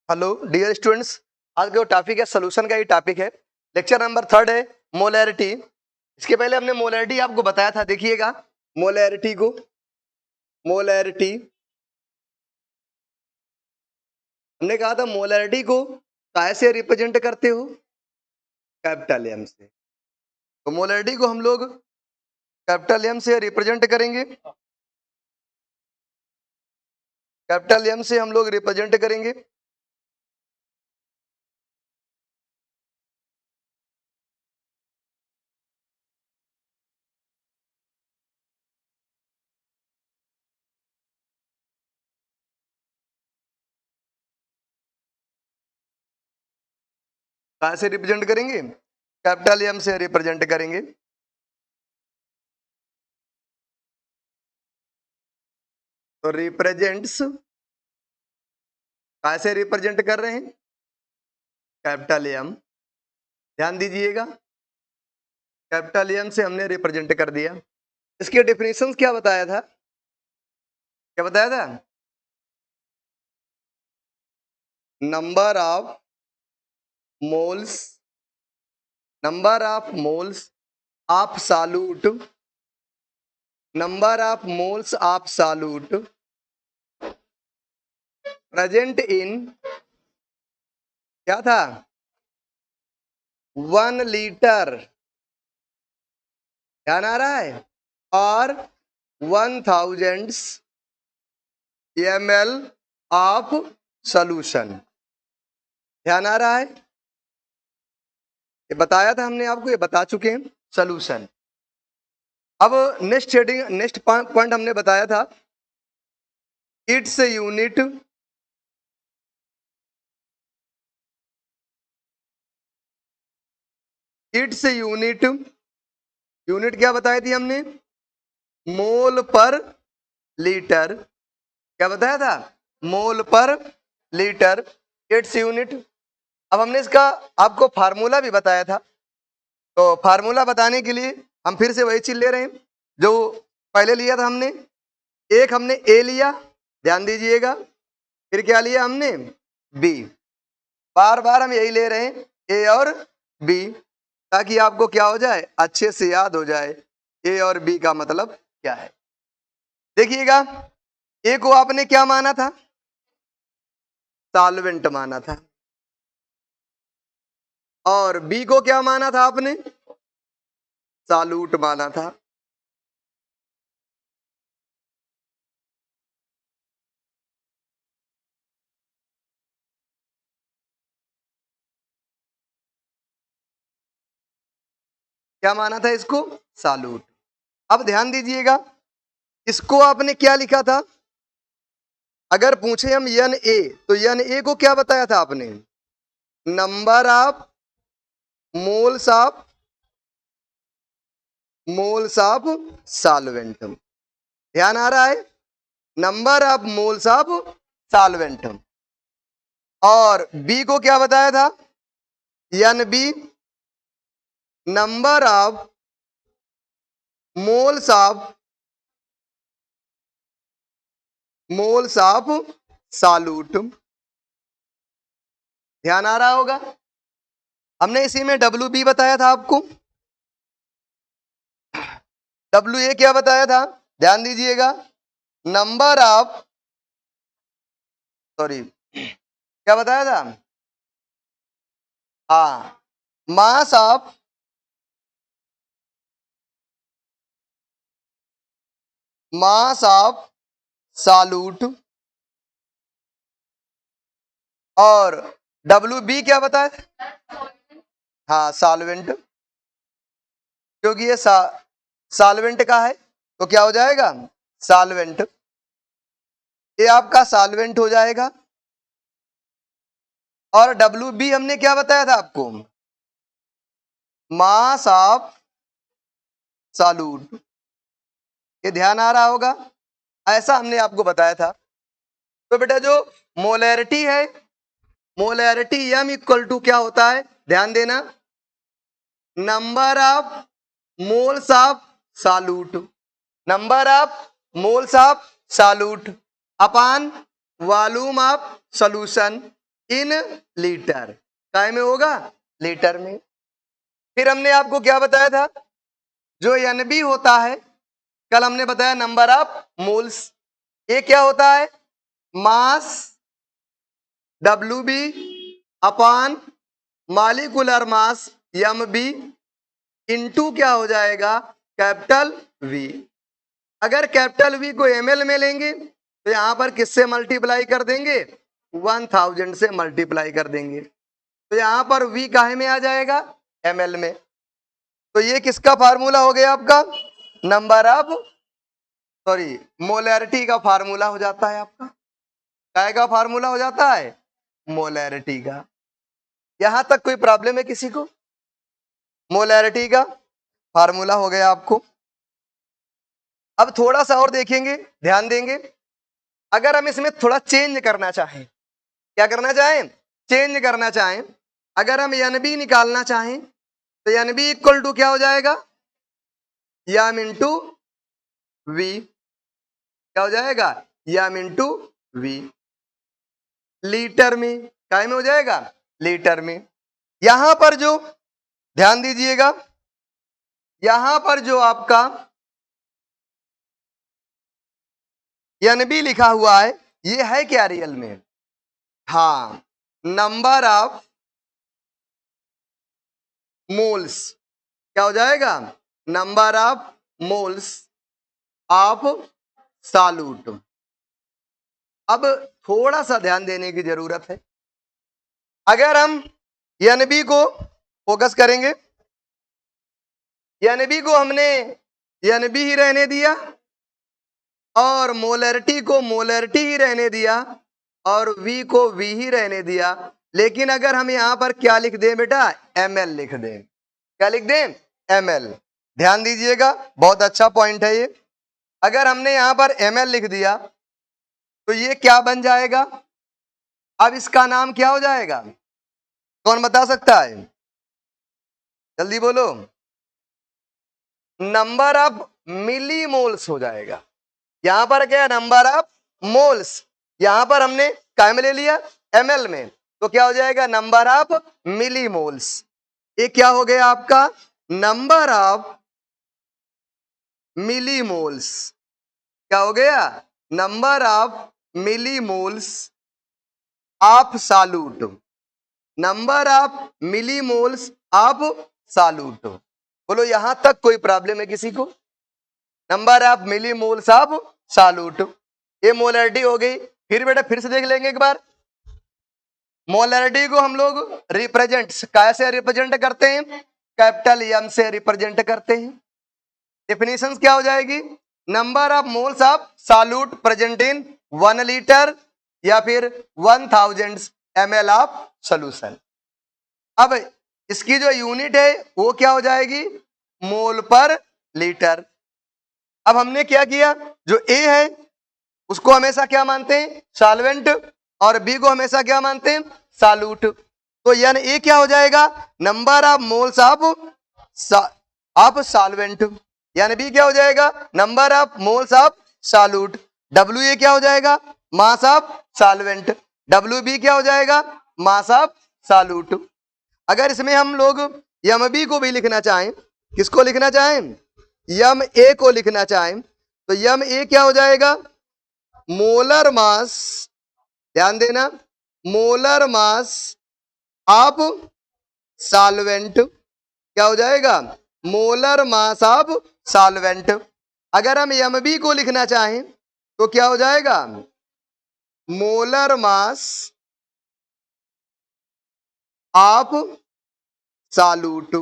Hello dear students, आज का जो टॉपिक है सोल्यूशन का ही टॉपिक है। लेक्चर नंबर 3 है मोलैरिटी। इसके पहले हमने मोलैरिटी आपको बताया था, देखिएगा मोलैरिटी को। मोलैरिटी हमने कहा था मोलैरिटी को कैसे रिप्रेजेंट करते हो? कैपिटल एम से। तो मोलैरिटी को हम लोग कैपिटल एम से रिप्रेजेंट करेंगे। कैपिटल एम से हम लोग रिप्रेजेंट करेंगे। कैसे रिप्रेजेंट करेंगे? कैपिटल एम से रिप्रेजेंट करेंगे। तो रिप्रेजेंट्स कैसे रिप्रेजेंट कर रहे हैं? Capital M. ध्यान दीजिएगा, कैपिटल एम से हमने रिप्रेजेंट कर दिया। इसके डेफिनेशन क्या बताया था? क्या बताया था? Number of moles, number of moles of solute, number of moles of solute present in, क्या था, 1 लीटर, ध्यान आ रहा है, और 1000 ml ऑफ सॉल्यूशन। ध्यान आ रहा है? ये बताया था हमने आपको, ये बता चुके हैं सॉल्यूशन। अब नेक्स्ट पॉइंट हमने बताया था, its unit, its unit, unit क्या बताई थी हमने? मोल पर लीटर। क्या बताया था? मोल पर लीटर, इट्स यूनिट। अब हमने इसका आपको फार्मूला भी बताया था। तो फार्मूला बताने के लिए हम फिर से वही चीज ले रहे हैं जो पहले लिया था हमने। एक हमने ए लिया, ध्यान दीजिएगा, फिर क्या लिया हमने? बी। बार बार हम यही ले रहे हैं, ए और बी, ताकि आपको क्या हो जाए, अच्छे से याद हो जाए ए और बी का मतलब क्या है। देखिएगा, ए को आपने क्या माना था? सॉल्वेंट माना था। और बी को क्या माना था आपने? सॉल्यूट माना था। क्या माना था इसको? सॉल्यूट। अब ध्यान दीजिएगा, इसको आपने क्या लिखा था? अगर पूछे हम यन ए, तो यन ए को क्या बताया था आपने? Number of moles of, moles of solvent. ध्यान आ रहा है? Number of moles of solvent. और बी को क्या बताया था? N B, number of moles of, moles of solute. ध्यान आ रहा होगा? हमने इसी में डब्ल्यू बी बताया था आपको। डब्ल्यू ए क्या बताया था? ध्यान दीजिएगा, नंबर ऑफ, सॉरी, क्या बताया था? हाँ, mass of, mass of solute. और डब्ल्यू बी क्या बताया? हाँ, सॉल्वेंट, क्योंकि ये सॉल्वेंट का है तो क्या हो जाएगा? सॉल्वेंट। ये आपका सॉल्वेंट हो जाएगा। और डब्ल्यू बी हमने क्या बताया था आपको? मास ऑफ सॉल्यूट। ये ध्यान आ रहा होगा? ऐसा हमने आपको बताया था। तो बेटा जो मोलैरिटी है, मोलैरिटी एम इक्वल टू क्या होता है? ध्यान देना, number of moles of solute, number of moles of solute upon volume of solution. In litre, काय में होगा, लीटर में। फिर हमने आपको क्या बताया था, जो NB होता है, कल हमने बताया नंबर ऑफ मोल्स, ये क्या होता है, मास WB अपान मॉलिक्यूलर मास MB इनटू क्या हो जाएगा, कैपिटल V। अगर कैपिटल V को ml में लेंगे तो यहां पर किससे मल्टीप्लाई कर देंगे, 1000 से मल्टीप्लाई कर देंगे, तो यहां पर V काहे में आ जाएगा, ml में। तो ये किसका फार्मूला हो गया आपका, नंबर ऑफ मोलैरिटी का फार्मूला हो जाता है आपका, काय का फार्मूला हो जाता है, मोलैरिटी का। यहां तक कोई प्रॉब्लम है किसी को, मोलैरिटी का फार्मूला हो गया आपको। अब थोड़ा सा और देखेंगे, ध्यान देंगे, अगर हम इसमें थोड़ा चेंज करना चाहें, क्या करना चाहें, चेंज करना चाहें, अगर हम NB निकालना चाहें तो NB इक्वल टू क्या हो जाएगा, यम इंटू V, क्या हो जाएगा, यम इंटू V, लीटर में, काय में हो जाएगा, लीटर में। यहां पर जो ध्यान दीजिएगा, यहां पर जो आपका NB लिखा हुआ है, ये है क्या रियल में, हाँ, नंबर ऑफ मोल्स, क्या हो जाएगा, number of moles of solute. अब थोड़ा सा ध्यान देने की जरूरत है, अगर हम NB को फोकस करेंगे, NB को हमने NB ही रहने दिया और मोलैरिटी को मोलैरिटी ही रहने दिया और V को V ही रहने दिया, लेकिन अगर हम यहां पर क्या लिख दें बेटा, ml लिख दें, क्या लिख दें, ml। ध्यान दीजिएगा, बहुत अच्छा पॉइंट है ये। अगर हमने यहां पर ml लिख दिया तो ये क्या बन जाएगा, अब इसका नाम क्या हो जाएगा, कौन बता सकता है, जल्दी बोलो, नंबर ऑफ मिलीमोल्स हो जाएगा। यहां पर क्या है, नंबर ऑफ मोल्स, यहां पर हमने काय में ले लिया, ml में, तो क्या हो जाएगा, नंबर ऑफ मिलीमोल्स। ये क्या हो गया आपका, नंबर ऑफ मिलीमोल्स, क्या हो गया, number of millimoles of solute, number of millimoles of solute. बोलो यहां तक कोई प्रॉब्लम है किसी को, number of millimoles of solute, ये मोलैरिटी हो गई। फिर बेटा फिर से देख लेंगे एक बार, मोलैरिटी को हम लोग रिप्रेजेंट कैसे रिप्रेजेंट करते हैं, कैपिटल M से रिप्रेजेंट करते हैं। डेफिनेशन क्या हो जाएगी, number of moles of solute present in 1 litre या फिर 1000 ml ऑफ सोल्यूशन। अब इसकी जो यूनिट है वो क्या हो जाएगी, मोल पर लीटर। अब हमने क्या किया, जो A है उसको हमेशा क्या मानते हैं, सॉल्वेंट, और B को हमेशा क्या मानते हैं, सॉल्यूट। तो यानी A क्या हो जाएगा, number of moles of solvent, यानी B क्या हो जाएगा, number of moles of solute. WA क्या हो जाएगा, मास ऑफ सॉल्वेंट। WB क्या हो जाएगा, मास ऑफ सॉल्यूट। अगर इसमें हम लोग MB को भी लिखना चाहें, किसको लिखना चाहें, MA को लिखना चाहें, तो MA क्या हो जाएगा, मोलर मास, ध्यान देना, मोलर मास ऑफ सॉल्वेंट, क्या हो जाएगा, मोलर मास ऑफ सॉल्वेंट। अगर हम MB को लिखना चाहें तो क्या हो जाएगा, मोलर मास ऑफ सॉल्यूट।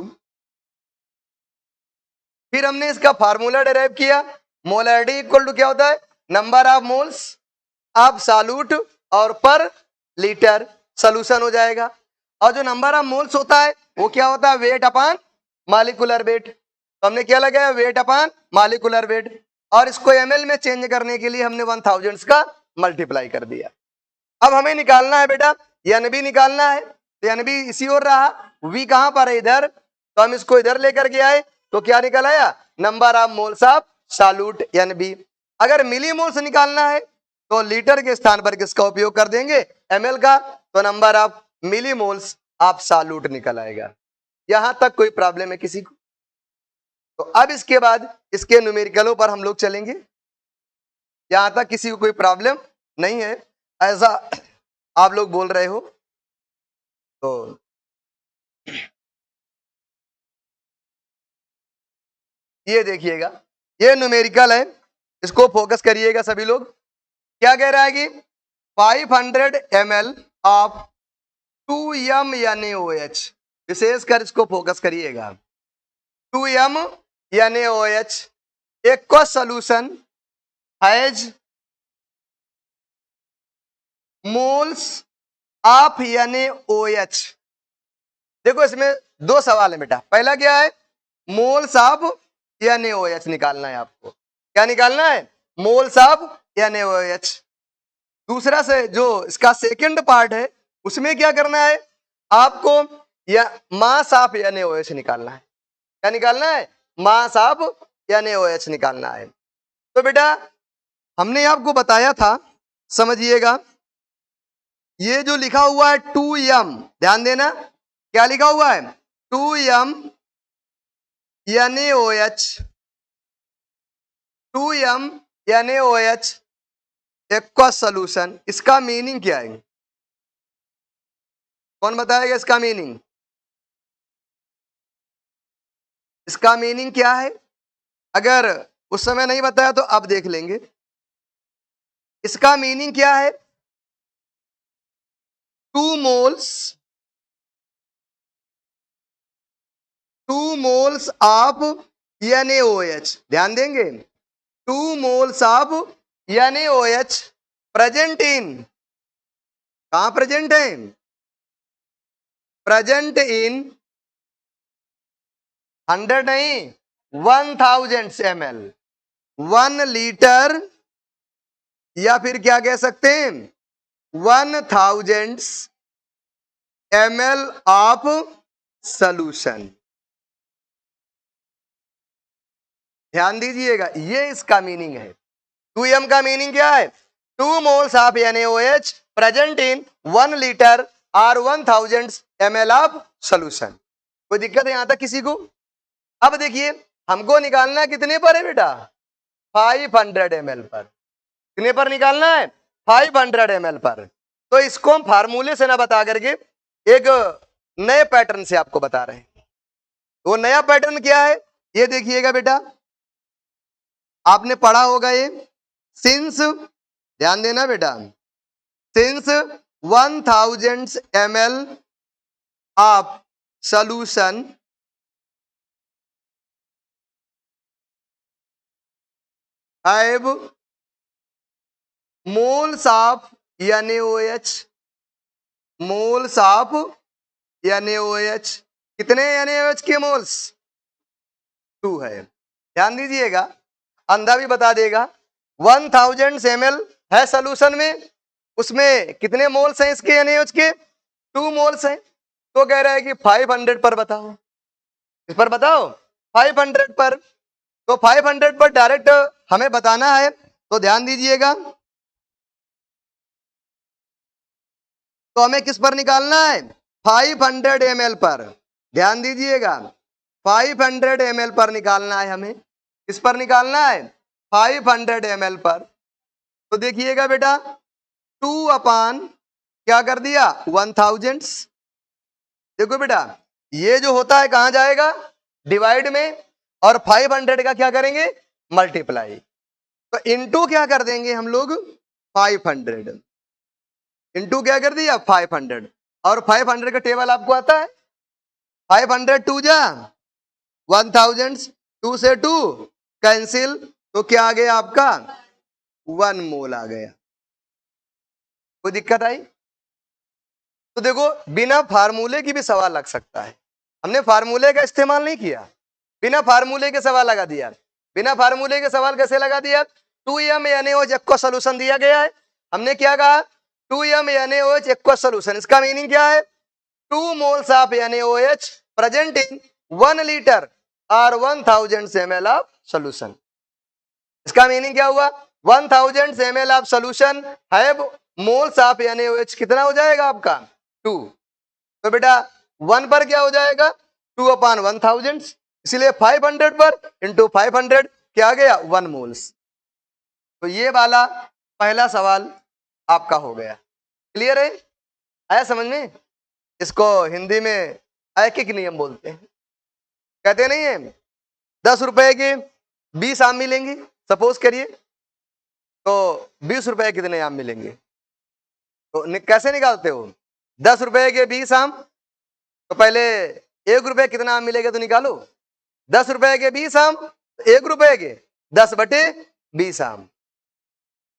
फिर हमने इसका फार्मूला डिराइव किया, मोलैरिटी इक्वल टू क्या होता है, number of moles of solute और पर लीटर सोल्यूशन हो जाएगा। और जो नंबर ऑफ मोल्स होता है वो क्या होता है, वेट अपान मॉलिक्यूलर वेट। तो हमने क्या लगाया, वेट अपान मॉलिक्यूलर वेट, और इसको ml में चेंज करने के लिए हमने 1000 का मल्टीप्लाई कर दिया। अब हमें निकालना है बेटा, NB निकालना है, तो NB इसी ओर रहा, V कहां पर है, इधर, तो हम इसको इधर लेकर के आए, तो क्या निकल आया, number of moles of solute NB। अगर मिलीमोल्स निकालना है तो लीटर के स्थान पर किसका उपयोग कर देंगे, ml का, तो number of millimoles of solute निकल आएगा। यहां तक कोई प्रॉब्लम है किसी को? तो अब इसके बाद इसके न्यूमेरिकलों पर हम लोग चलेंगे। यहां तक किसी को कोई प्रॉब्लम नहीं है ऐसा आप लोग बोल रहे हो? तो ये देखिएगा, ये न्यूमेरिकल है, इसको फोकस करिएगा सभी लोग। क्या कह रहा है कि 500 ml ऑफ 2m NaOH, विशेषकर इसको फोकस करिएगा। 2m NaOH aqueous solution has moles of NaOH। देखो इसमें दो सवाल है बेटा। पहला क्या है? मोल्स ऑफ NaOH निकालना है आपको। क्या निकालना है? Moles of NaOH। दूसरा से जो इसका सेकंड पार्ट है उसमें क्या करना है आपको? या मास ऑफ NaOH निकालना है। क्या निकालना है? मास ऑफ NaOH निकालना है। तो बेटा हमने आपको बताया था, समझिएगा, ये जो लिखा हुआ है 2m, ध्यान देना क्या लिखा हुआ है? 2m NaOH, 2m NaOH aqueous solution. इसका मीनिंग क्या है? कौन बताएगा इसका मीनिंग? इसका मीनिंग क्या है? अगर उस समय नहीं बताया तो अब देख लेंगे। इसका मीनिंग क्या है? 2 मोल्स ऑफ NaOH, ध्यान देंगे, 2 moles of NaOH present in, कहां प्रेजेंट है? प्रेजेंट इन 100 नहीं 1000 ml, 1 लीटर, या फिर क्या कह सकते हैं 1000 ml ऑफ सॉल्यूशन। ध्यान दीजिएगा, ये इसका मीनिंग है। 2m का मीनिंग क्या है? 2 moles of NaOH present in 1 litre और 1000 ml ऑफ सॉल्यूशन। कोई दिक्कत है यहां तक किसी को? अब देखिए हमको निकालना है कितने पर है बेटा? 500 ml पर। कितने पर निकालना है? 500 ml पर। तो इसको हम फार्मूले से ना बता करके एक नए पैटर्न से आपको बता रहे हैं। वो नया पैटर्न क्या है ये देखिएगा बेटा, आपने पढ़ा होगा ये, सिंस, ध्यान देना बेटा, since 1000 ml of solution have moles of NaOH, moles of NaOH, कितने NaOH के मोल्स? 2 है। ध्यान दीजिएगा, अंधा भी बता देगा। 1000 ml है सॉल्यूशन में, उसमें कितने मोल्स हैं इसके NaOH के? 2 मोल्स हैं। तो कह रहा है कि 500 पर बताओ, इस पर बताओ 500 पर। तो 500 पर डायरेक्ट हमें बताना है, तो ध्यान दीजिएगा, तो हमें किस पर निकालना है? 500 ml पर। ध्यान दीजिएगा, 500 ml पर निकालना है हमें। किस पर निकालना है? 500 ml पर। तो देखिएगा बेटा 2 अपान क्या कर दिया? 1000। देखो बेटा ये जो होता है कहां जाएगा? डिवाइड में, और 500 का क्या करेंगे? मल्टीप्लाई। तो इनटू क्या कर देंगे हम लोग? 500 इनटू क्या कर दिया? 500। और 500 का टेबल आपको आता है? 500 2 जा 1000, 2 से 2 कैंसिल, तो क्या आ गया आपका? 1 मोल आ गया। कोई दिक्कत आई? तो देखो बिना फार्मूले की भी सवाल लग सकता है, हमने फार्मूले का इस्तेमाल नहीं किया, बिना फार्मूले के सवाल लगा दिया। बिना फार्मूले के सवाल कैसे लगा दिया? 2m NaOH एक्वस सॉल्यूशन दिया गया है, हमने क्या कहा? 2m NaOH aqueous solution. इसका मीनिंग क्या है? 2 moles of NaOH present in 1 litre और 1000 ml ऑफ सॉल्यूशन। इसका मीनिंग क्या हुआ? 1000 ml of solution have moles of NaOH कितना हो जाएगा आपका 2। तो बेटा 1 पर क्या हो जाएगा 2/1000, इसलिए 500 पर इंटू 500 क्या आ गया 1 मोल्स। तो ये वाला पहला सवाल आपका हो गया। क्लियर है, आया समझ में? इसको हिंदी में ऐकिक नियम बोलते हैं। कहते नहीं है 10 रुपए के 20 आम मिलेंगे, सपोज करिए, तो 20 रुपए कितने आम मिलेंगे? तो कैसे निकालते हो? 10 रुपए के 20 आम, तो पहले 1 रुपए कितना आम मिलेगा तो निकालो। 10 रुपए के 20 आम, 1 रुपए के 10/20 आम।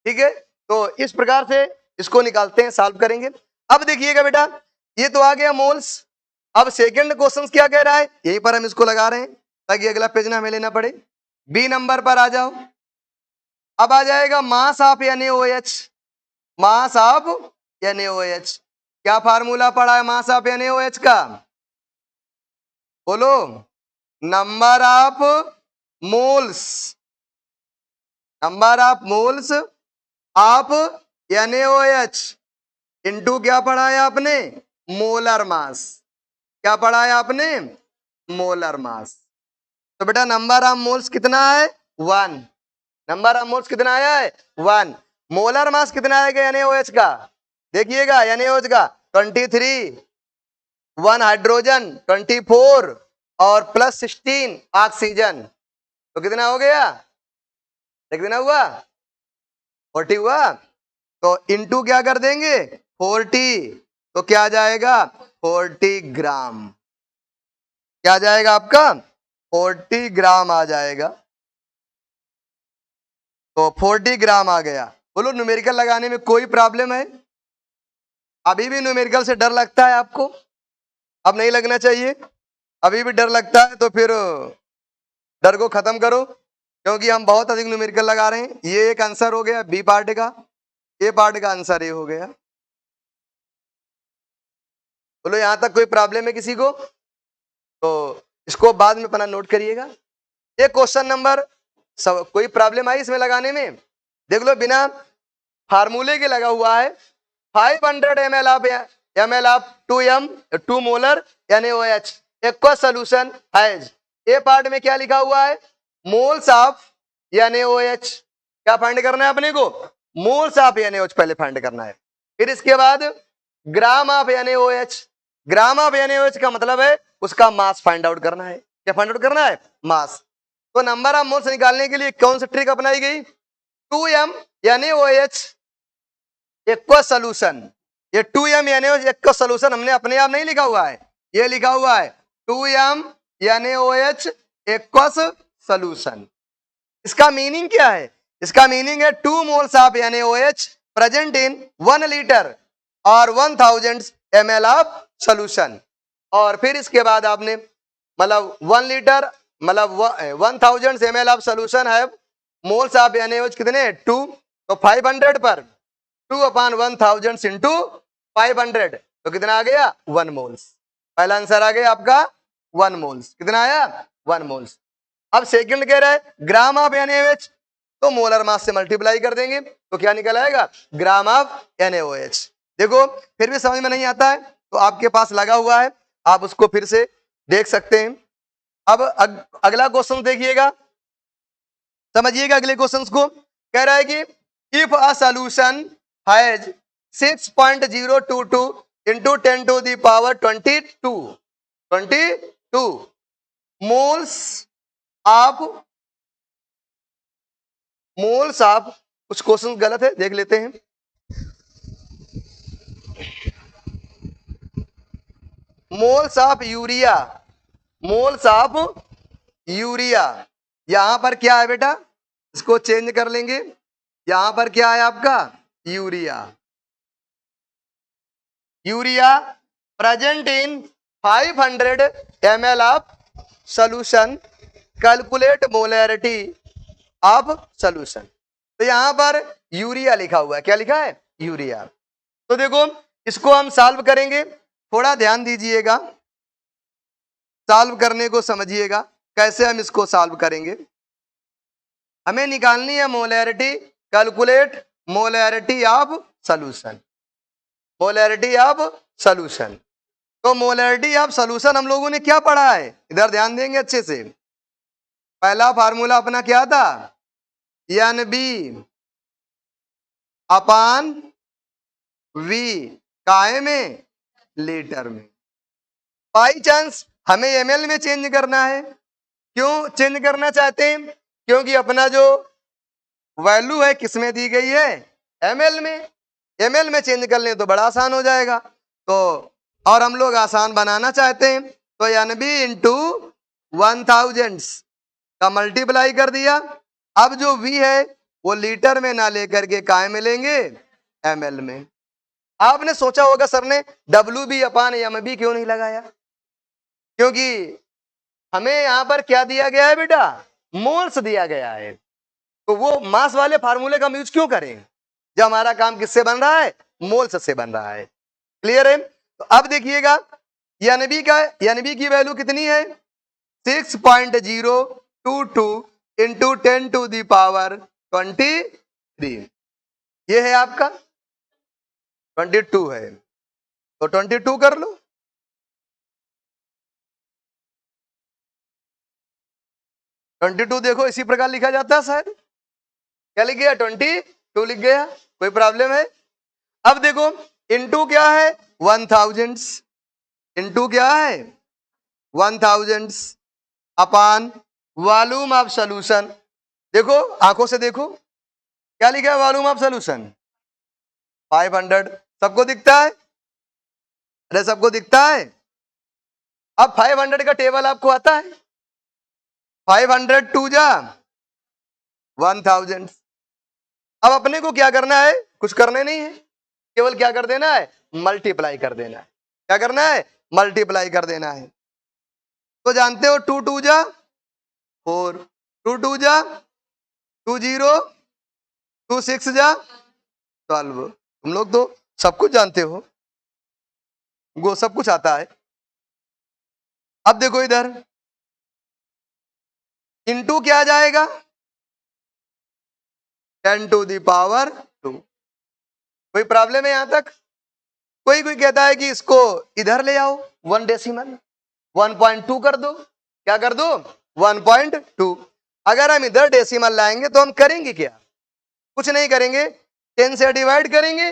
ठीक है, तो इस प्रकार से इसको निकालते हैं, सॉल्व करेंगे। अब देखिएगा बेटा, ये तो आ गया मोल्स। अब सेकंड क्वेश्चन क्या कह रहा है, यहीं पर हम इसको लगा रहे हैं ताकि अगला पेज ना हमें लेना पड़े। बी नंबर पर आ जाओ। अब आ जाएगा mass of NaOH। Mass of NaOH, क्या फार्मूला पड़ा है मास ऑफ NaOH का? बोलो, number of moles, number of moles of NaOH into क्या पढ़ा है आपने? Molar mass. क्या पढ़ा है आपने? Molar mass. तो बेटा नंबर ऑफ मोल्स कितना है 1। नंबर ऑफ मोल्स कितना आया है 1। मोलर मास कितना आएगा NaOH का? देखिएगा NaOH का 23, 1 हाइड्रोजन 24 और प्लस 16 ऑक्सीजन, तो कितना हो गया? कितना हुआ? 40 हुआ। तो इंटू क्या कर देंगे 40, तो क्या आ जाएगा 40 ग्राम। क्या आ जाएगा आपका 40 ग्राम आ जाएगा। तो 40 ग्राम आ गया। बोलो न्यूमेरिकल लगाने में कोई प्रॉब्लम है? अभी भी न्यूमेरिकल से डर लगता है आपको? अब नहीं लगना चाहिए। अभी भी डर लगता है तो फिर डर को खत्म करो, क्योंकि हम बहुत अधिक न्यूमेरिकल लगा रहे हैं। ये एक आंसर हो गया बी पार्ट का, ए पार्ट का आंसर ये हो गया। बोलो यहां तक कोई प्रॉब्लम है किसी को? तो इसको बाद में अपना नोट करिएगा। एक क्वेश्चन नंबर, कोई प्रॉब्लम आई इसमें लगाने में? देख लो, बिना फार्मूले के लगा हुआ है। 500 ml of 2 molar NaOH aqueous solution has. A part में क्या लिखा हुआ है? Moles of NaOH। क्या फाइंड करना है अपने को? मोल्स ऑफ NaOH पहले फाइंड करना है, फिर इसके बाद gram of NaOH। Gram of NaOH का मतलब है उसका मास फाइंड आउट करना है। क्या फाइंड आउट करना है? मास। तो नंबर ऑफ मोल्स निकालने के लिए कौन सी ट्रिक अपनाई गई? 2m NaOH aqueous solution. ये 2m NaOH एक्वस सोल्यूशन हमने अपने आप नहीं लिखा हुआ है, ये लिखा हुआ है 2m NaOH एक्वस सोल्यूशन। इसका मीनिंग क्या है? इसका मीनिंग है 2 moles of NaOH present in 1 litre और 1000 ml ऑफ सोल्यूशन। और फिर इसके बाद आपने मतलब 1 लीटर मतलब 1000 ml ऑफ सोल्यूशन है, मोल्स ऑफ NaOH कितने 2, तो 500 पर 2/1000 इंटू 500, तो कितना आ गया 1 मोल्स। पहला आंसर आ गया आपका 1 मोल्स। कितना आया 1 मोल्स। अब सेकंड कह रहा है ग्राम ऑफ NaOH, तो मोलर मास से मल्टीप्लाई कर देंगे तो क्या निकल आएगा ग्राम ऑफ NaOH। देखो फिर भी समझ में नहीं आता है तो आपके पास लगा हुआ है, आप उसको फिर से देख सकते हैं। अब अगला क्वेश्चन देखिएगा, समझिएगा अगले क्वेश्चन को। कह रहा है कि if a solution has 6.022 into 10 to the power 22 moles of कुछ क्वेश्चन गलत है, देख लेते हैं। Moles of urea, moles of urea, यहां पर क्या है बेटा, इसको चेंज कर लेंगे। यहां पर क्या है आपका urea. Urea present in 500 ml of solution, calculate molarity of solution. तो यहां पर यूरिया लिखा हुआ है, क्या लिखा है यूरिया। तो देखो इसको हम सॉल्व करेंगे, थोड़ा ध्यान दीजिएगा, सॉल्व करने को समझिएगा कैसे हम इसको सॉल्व करेंगे। हमें निकालनी है molarity, calculate molarity of solution, molarity of solution. तो मोलैरिटी ऑफ सॉल्यूशन हम लोगों ने क्या पढ़ा है, इधर ध्यान देंगे अच्छे से। पहला फार्मूला अपना क्या था, एन बी अपान वी, काहे में, लीटर में। बाई चांस हमें एमएल में चेंज करना है, क्यों चेंज करना चाहते हैं, क्योंकि अपना जो वैल्यू है किसमें दी गई है, एमएल में। एमएल में चेंज कर लें तो बड़ा आसान हो जाएगा। तो और हम लोग आसान बनाना चाहते हैं, तो एन बी इंटू 1000 का मल्टीप्लाई कर दिया। अब जो वी है वो लीटर में ना लेकर के काय में लेंगे, एमएल में। आपने सोचा होगा सर ने डब्ल्यू बी अपान एम बी क्यों नहीं लगाया, क्योंकि हमें यहां पर क्या दिया गया है बेटा, मोल्स दिया गया है। तो वो मास वाले फार्मूले का हम यूज क्यों करें जब हमारा काम किससे बन रहा है, मोल्स से बन रहा है। क्लियर है। तो अब देखिएगा एनबी की वैल्यू कितनी है, 6.022 इंटू 10 टू दी पावर 23। ये है आपका 22 है, तो 22 कर लो। 22 देखो इसी प्रकार लिखा जाता है शायद, क्या लिख गया, 22 लिख गया, कोई प्रॉब्लम है। अब देखो इनटू क्या है, 1000, इनटू क्या है 1000 अपान वॉल्यूम ऑफ सॉल्यूशन। देखो आंखों से देखो क्या लिखा है, वॉल्यूम ऑफ सॉल्यूशन 500। सबको दिखता है, अरे सबको दिखता है। अब 500 का टेबल आपको आता है, 500 टू जा 1000। अब अपने को क्या करना है, कुछ करने नहीं है, केवल क्या कर देना है, मल्टीप्लाई कर देना है। क्या करना है, मल्टीप्लाई कर देना है। तो जानते हो 2 2 जा 4, 2 2 जा 2 0, 2 6 जा 12। तुम लोग तो सब कुछ जानते हो, वो सब कुछ आता है। अब देखो इधर इनटू क्या आ जाएगा, 10 टू दी पावर 2। कोई प्रॉब्लम है यहां तक, कोई कहता है कि इसको इधर ले आओ 1 डेसिमल 1.2 कर दो, क्या कर दो 1.2। अगर हम इधर डेसिमल लाएंगे तो हम करेंगे क्या, कुछ नहीं करेंगे, 10 से डिवाइड करेंगे,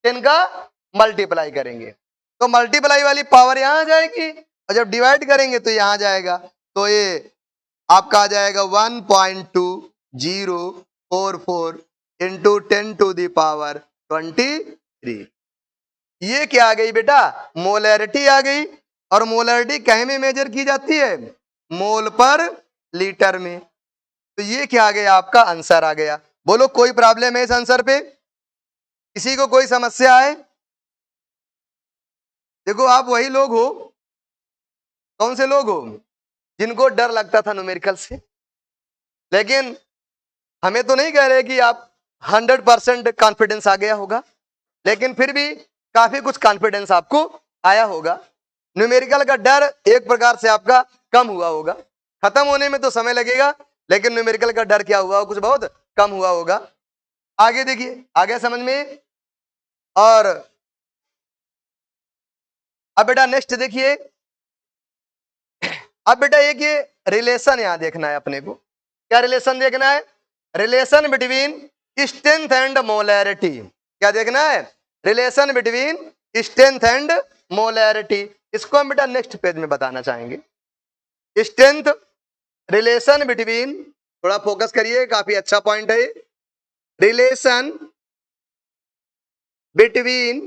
10 का मल्टीप्लाई करेंगे, तो मल्टीप्लाई वाली पावर यहां आ जाएगी, और जब डिवाइड करेंगे तो यहां जाएगा। तो ये आपका आ जाएगा 1.2044 इंटू 10 टू दी पावर 23। ये क्या आ गई बेटा, मोलैरिटी आ गई। और मोलैरिटी कहीं में मेजर की जाती है, मोल पर लीटर में। तो ये क्या आ गया, आपका आंसर आ गया। बोलो कोई प्रॉब्लम है इस आंसर पे, किसी को कोई समस्या है। देखो आप वही लोग हो, कौन से लोग हो, जिनको डर लगता था न्यूमेरिकल से। लेकिन हमें तो नहीं कह रहे कि आप 100% कॉन्फिडेंस आ गया होगा, लेकिन फिर भी काफी कुछ कॉन्फिडेंस आपको आया होगा। न्यूमेरिकल का डर एक प्रकार से आपका कम हुआ होगा, खत्म होने में तो समय लगेगा, लेकिन न्यूमेरिकल का डर क्या हुआ, कुछ बहुत कम हुआ होगा। आगे देखिए, आगे समझ में। और अब बेटा नेक्स्ट देखिए, अब बेटा एक ये रिलेशन यहां देखना है अपने को। क्या रिलेशन देखना है, relation between strength and molarity. क्या देखना है, relation between strength and molarity. इसको हम बेटा नेक्स्ट पेज में बताना चाहेंगे। स्ट्रेंथ रिलेशन बिटवीन, थोड़ा फोकस करिए, काफी अच्छा पॉइंट है। रिलेशन बिटवीन,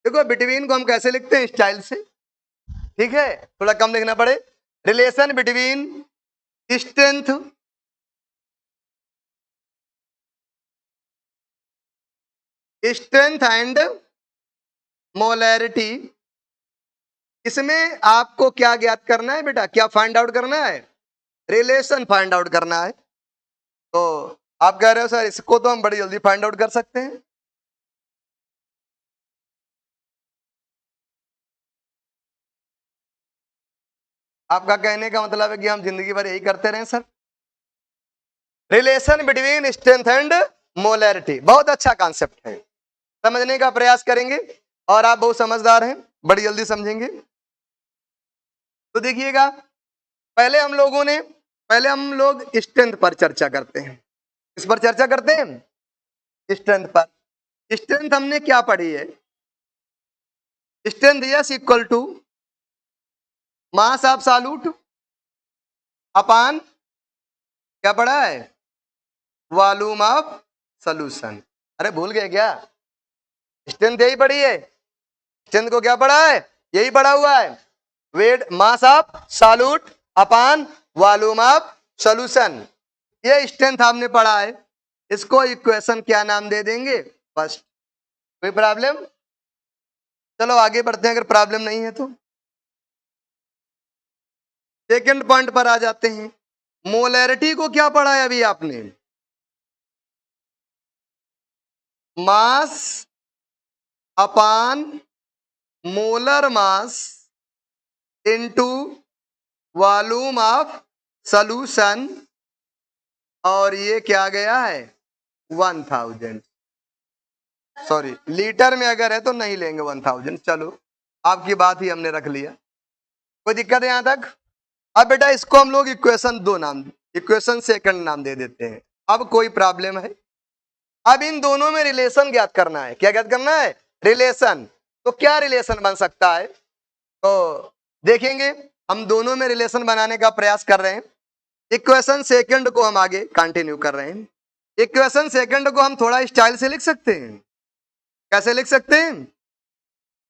देखो बिटवीन को हम कैसे लिखते हैं, स्टाइल से, ठीक है, थोड़ा कम लिखना पड़े। Relation between strength and molarity. इसमें आपको क्या ज्ञात करना है बेटा, क्या फाइंड आउट करना है, रिलेशन फाइंड आउट करना है। तो आप कह रहे हो सर इसको तो हम बड़ी जल्दी फाइंड आउट कर सकते हैं। आपका कहने का मतलब है कि हम जिंदगी भर यही करते रहें sir. Relation between strength and molarity बहुत अच्छा कॉन्सेप्ट है, समझने का प्रयास करेंगे और आप बहुत समझदार हैं, बड़ी जल्दी समझेंगे। तो देखिएगा, पहले हम लोग स्ट्रेंथ पर चर्चा करते हैं। किस पर चर्चा करते हैं? स्ट्रेंथ पर। स्ट्रेंथ हमने क्या पढ़ी है? Strength is equal to mass of solute upon क्या पढ़ा है? Volume of solution. अरे भूल गए क्या? स्ट्रेंथ यही पढ़ी है। स्ट्रेंथ को क्या पढ़ा है? यही पढ़ा हुआ है, weight mass of solute upon volume of solution. ये स्ट्रेंथ आपने पढ़ा है। इसको इक्वेशन क्या नाम दे देंगे? फर्स्ट। कोई प्रॉब्लम? चलो आगे बढ़ते हैं, अगर प्रॉब्लम नहीं है तो। सेकंड पॉइंट पर आ जाते हैं। मोलैरिटी को क्या पढ़ा है अभी आपने? Mass upon molar mass into volume of solution, और ये क्या गया है? 1000। सॉरी, लीटर में अगर है तो नहीं लेंगे 1000। चलो आपकी बात ही हमने रख लिया, कोई दिक्कत है यहां तक? अब बेटा इसको हम लोग इक्वेशन सेकंड नाम दे देते हैं। अब कोई प्रॉब्लम है? अब इन दोनों में रिलेशन ज्ञात करना है। क्या ज्ञात करना है? रिलेशन। तो क्या रिलेशन बन सकता है? तो देखेंगे, हम दोनों में रिलेशन बनाने का प्रयास कर रहे हैं। इक्वेशन सेकंड को हम आगे कंटिन्यू कर रहे हैं। इक्वेशन सेकंड को हम थोड़ा स्टाइल से लिख सकते हैं। कैसे लिख सकते हैं?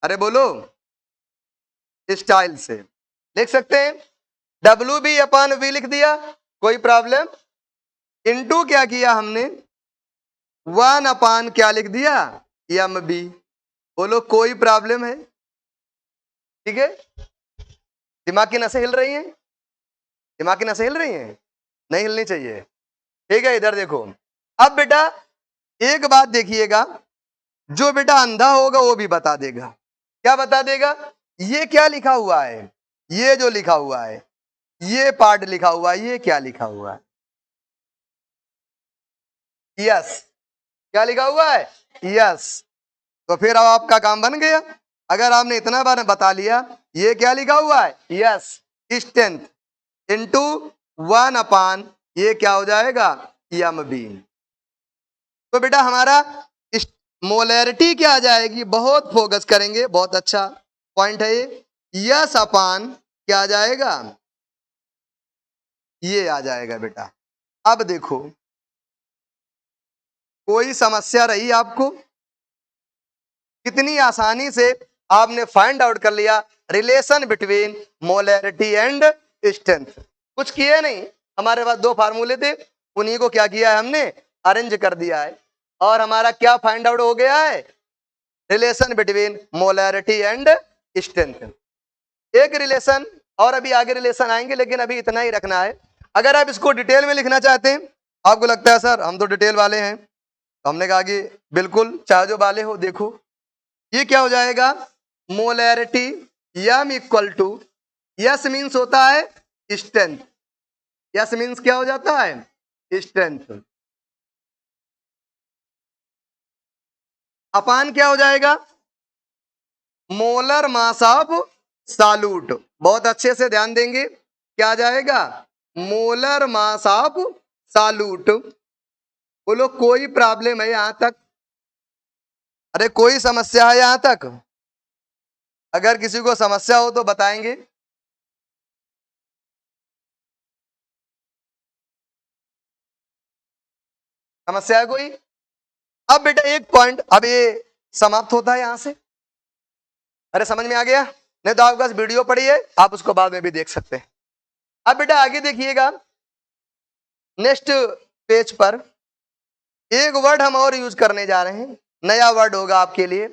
अरे बोलो। स्टाइल से लिख सकते हैं। डब्ल्यू बी अपान वी लिख दिया, कोई प्रॉब्लम? इनटू क्या किया हमने? 1 अपान क्या लिख दिया? M B. बोलो कोई प्रॉब्लम है? ठीक है, दिमाग की नसें हिल रही हैं? दिमाग की नसें हिल रही हैं? नहीं हिलनी चाहिए। ठीक है, इधर देखो। अब बेटा एक बात देखिएगा, जो बेटा अंधा होगा वो भी बता देगा। क्या बता देगा? ये क्या लिखा हुआ है? ये जो लिखा हुआ है, ये पार्ट लिखा हुआ है, ये क्या लिखा हुआ है? यस। क्या लिखा हुआ है? यस। तो फिर अब आपका काम बन गया। अगर आपने इतना बार बता लिया ये क्या लिखा हुआ है? यस। स्ट्रेंथ इनटू 1 अपान ये क्या हो जाएगा? M B. तो बेटा हमारा मोलैरिटी क्या आ जाएगी? बहुत फोकस करेंगे, बहुत अच्छा पॉइंट है ये। यस अपान क्या आ जाएगा? ये आ जाएगा बेटा। अब देखो, कोई समस्या रही आपको? कितनी आसानी से आपने फाइंड आउट कर लिया relation between molarity and strength. कुछ किए नहीं, हमारे पास दो फार्मूले थे, उन्हीं को क्या किया है हमने? अरेंज कर दिया है, और हमारा क्या फाइंड आउट हो गया है? Relation between molarity and strength. एक रिलेशन, और अभी आगे रिलेशन आएंगे, लेकिन अभी इतना ही रखना है। अगर आप इसको डिटेल में लिखना चाहते हैं, आपको लगता है सर हम तो डिटेल वाले हैं, तो हमने कहा कि बिल्कुल, चाहे जो वाले हो। देखो ये क्या हो जाएगा? Molarity M equal to, yes means होता है स्ट्रेंथ। यस मीन्स क्या हो जाता है? स्ट्रेंथ। अपान क्या हो जाएगा? Molar mass of solute. बहुत अच्छे से ध्यान देंगे, क्या आ जाएगा? Molar mass of solute. बोलो कोई प्रॉब्लम है यहां तक? अरे कोई समस्या है यहां तक? अगर किसी को समस्या हो तो बताएंगे। समस्या है कोई? अब बेटा एक पॉइंट, अब ये समाप्त होता है यहां से। अरे समझ में आ गया? नहीं तो आपके पास वीडियो पड़ी है, आप उसको बाद में भी देख सकते हैं। अब बेटा आगे देखिएगा, नेक्स्ट पेज पर एक वर्ड हम और यूज करने जा रहे हैं। नया वर्ड होगा आपके लिए,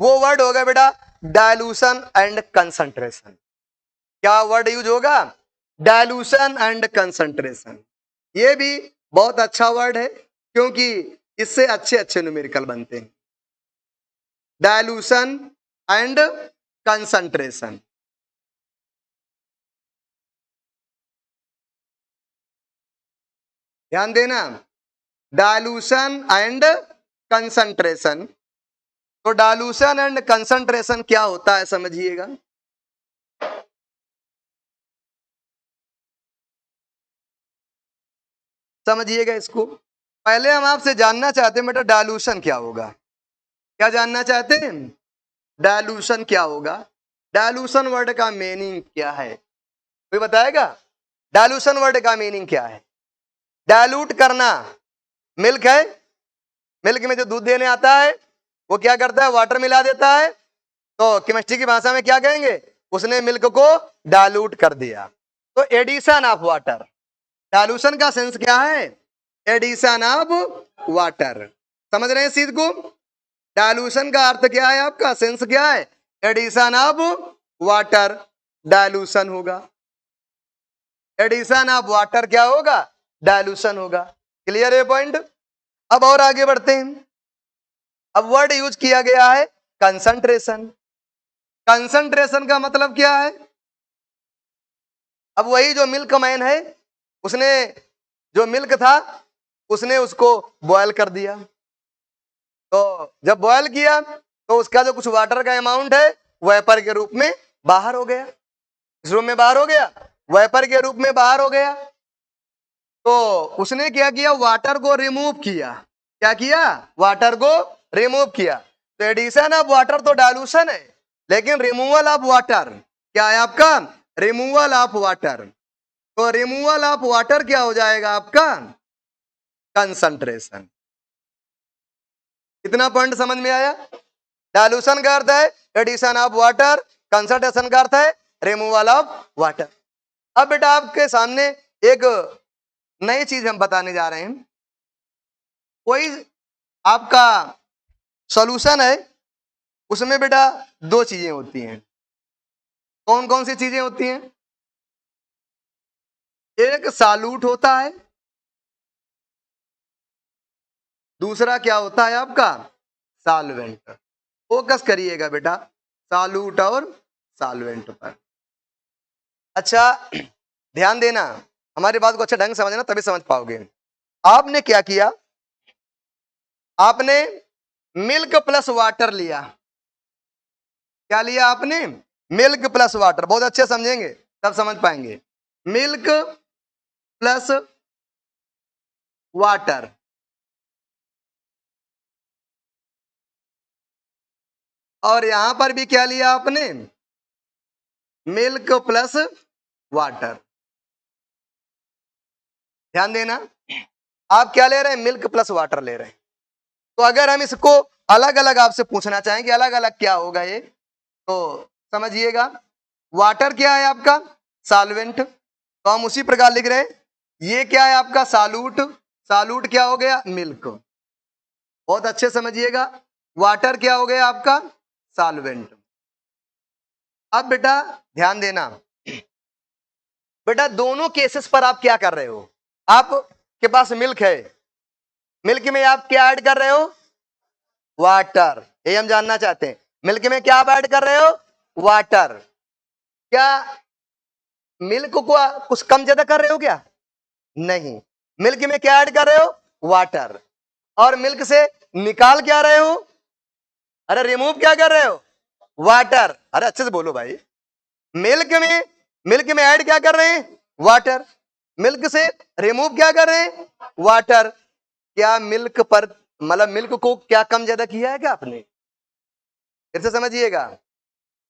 वो वर्ड होगा बेटा डायलूशन एंड कंसंट्रेशन। क्या वर्ड यूज होगा? Dilution and concentration. ये भी बहुत अच्छा वर्ड है, क्योंकि इससे अच्छे अच्छे न्यूमेरिकल बनते हैं। Dilution and concentration. ध्यान देना, डायलूशन एंड कंसंट्रेशन। तो डाइल्यूशन एंड कंसंट्रेशन क्या होता है समझिएगा। समझिएगा इसको। पहले हम आपसे जानना चाहते हैं बेटा डाइल्यूशन क्या होगा। क्या जानना चाहते हैं? डाइल्यूशन क्या होगा। डाइल्यूशन वर्ड का मीनिंग क्या है, कोई बताएगा? डाइल्यूशन वर्ड का मीनिंग क्या है? डाइल्यूट करना। मिल्क है, मिल्क में जो दूध देने आता है वो क्या करता है, वाटर मिला देता है। तो केमिस्ट्री की भाषा में क्या कहेंगे, उसने मिल्क को डाइल्यूट कर दिया। तो एडिशन ऑफ वाटर, डाइल्यूशन का सेंस क्या है, एडिशन ऑफ वाटर। समझ रहे हैं चीज को? डाइल्यूशन का अर्थ क्या है, आपका सेंस क्या है, एडिशन ऑफ वाटर, डाइल्यूशन होगा। एडिशन ऑफ वाटर क्या होगा, डाइल्यूशन होगा। क्लियर है पॉइंट? अब और आगे बढ़ते हैं। अब वर्ड यूज किया गया है कंसंट्रेशन। कंसंट्रेशन का मतलब क्या है? अब वही जो मिल्क मैन है, उसने जो मिल्क था उसने उसको बॉयल कर दिया। तो जब बॉयल किया तो उसका जो कुछ वाटर का अमाउंट है वेपर के रूप में बाहर हो गया। इस रूप में बाहर हो गया, वेपर के रूप में बाहर हो गया। तो उसने क्या किया, वाटर को रिमूव किया। क्या किया, वाटर को रिमूव किया। तो एडिशन ऑफ वाटर तो डाइल्यूशन है, लेकिन रिमूवल ऑफ वाटर क्या है आपका, रिमूवल ऑफ वाटर। तो रिमूवल ऑफ वाटर क्या हो जाएगा आपका, कंसंट्रेशन। कितना पॉइंट समझ में आया? डाइल्यूशन का अर्थ है एडिशन ऑफ वाटर, कंसंट्रेशन का अर्थ है रिमूवल ऑफ वाटर। अब बेटा आपके सामने एक नई चीज हम बताने जा रहे हैं। कोई आपका सॉल्यूशन है, उसमें बेटा दो चीजें होती हैं। कौन कौन सी चीजें होती हैं? एक साल्यूट होता है, दूसरा क्या होता है आपका, सॉल्वेंट। फोकस करिएगा बेटा साल्यूट और सॉल्वेंट पर। अच्छा ध्यान देना, हमारी बात को अच्छा ढंग से समझना तभी समझ पाओगे। आपने क्या किया, आपने मिल्क प्लस वाटर लिया। क्या लिया आपने, मिल्क प्लस वाटर। बहुत अच्छे समझेंगे तब समझ पाएंगे। मिल्क प्लस वाटर, और यहां पर भी क्या लिया आपने, मिल्क प्लस वाटर। ध्यान देना, आप क्या ले रहे हैं, मिल्क प्लस वाटर ले रहे हैं। तो अगर हम इसको अलग अलग आपसे पूछना चाहें कि अलग अलग क्या होगा ये, तो समझिएगा। वाटर क्या है आपका, सॉल्वेंट, तो हम उसी प्रकार लिख रहे हैं। ये क्या है आपका, सालूट, सालूट क्या हो गया, मिल्क। बहुत अच्छे समझिएगा, वाटर क्या हो गया आपका, सॉल्वेंट। अब बेटा ध्यान देना, बेटा दोनों केसेस पर आप क्या कर रहे हो, आपके पास मिल्क है, मिल्क में आप क्या ऐड कर रहे हो, वाटर। ये हम जानना चाहते हैं, मिल्क में क्या आप ऐड कर रहे हो, वाटर। क्या मिल्क को कुछ कम ज्यादा कर रहे हो क्या, नहीं। मिल्क में क्या ऐड कर रहे हो, वाटर। और मिल्क से निकाल क्या रहे हो, अरे रिमूव क्या कर रहे हो, वाटर। अरे अच्छे से बोलो भाई। मिल्क में ऐड क्या कर रहे हैं, वाटर। मिल्क से रिमूव क्या कर रहे हैं, वाटर। क्या मिल्क पर मतलब मिल्क को क्या कम ज्यादा किया है क्या आपने, फिर से समझिएगा।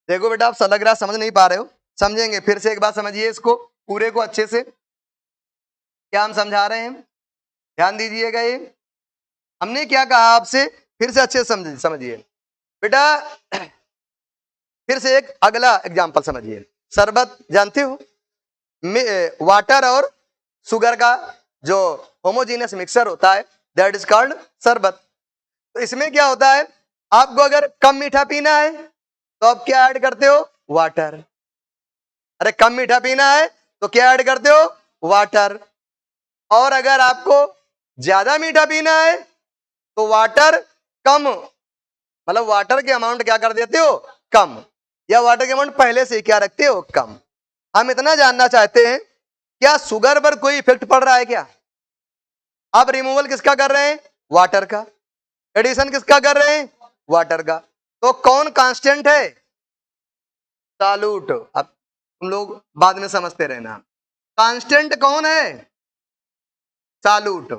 देखो बेटा आप लग रहा समझ नहीं पा रहे हो, समझेंगे। फिर से एक बात समझिए इसको पूरे को अच्छे से, क्या हम समझा रहे हैं, ध्यान दीजिएगा। ये हमने क्या कहा आपसे, फिर से अच्छे से समझिए बेटा। फिर से एक अगला एग्जांपल समझिए। शरबत जानते हो, वाटर और शुगर का जो होमोजीनियस मिक्सचर होता है दैट इज कॉल्ड शरबत। तो इसमें क्या होता है, आपको अगर कम मीठा पीना है तो आप क्या ऐड करते हो, वाटर। अरे कम मीठा पीना है तो क्या ऐड करते हो, वाटर। और अगर आपको ज्यादा मीठा पीना है तो वाटर कम, मतलब वाटर के अमाउंट क्या कर देते हो, कम, या वाटर के अमाउंट पहले से क्या रखते हो, कम। हम इतना जानना चाहते हैं क्या शुगर पर कोई इफेक्ट पड़ रहा है क्या, आप रिमूवल किसका कर रहे हैं, वाटर का। एडिशन किसका कर रहे हैं, वाटर का। तो कौन कांस्टेंट है? सॉल्यूट। अब तुम लोग बाद में समझते रहना। कांस्टेंट कौन है? सॉल्यूट।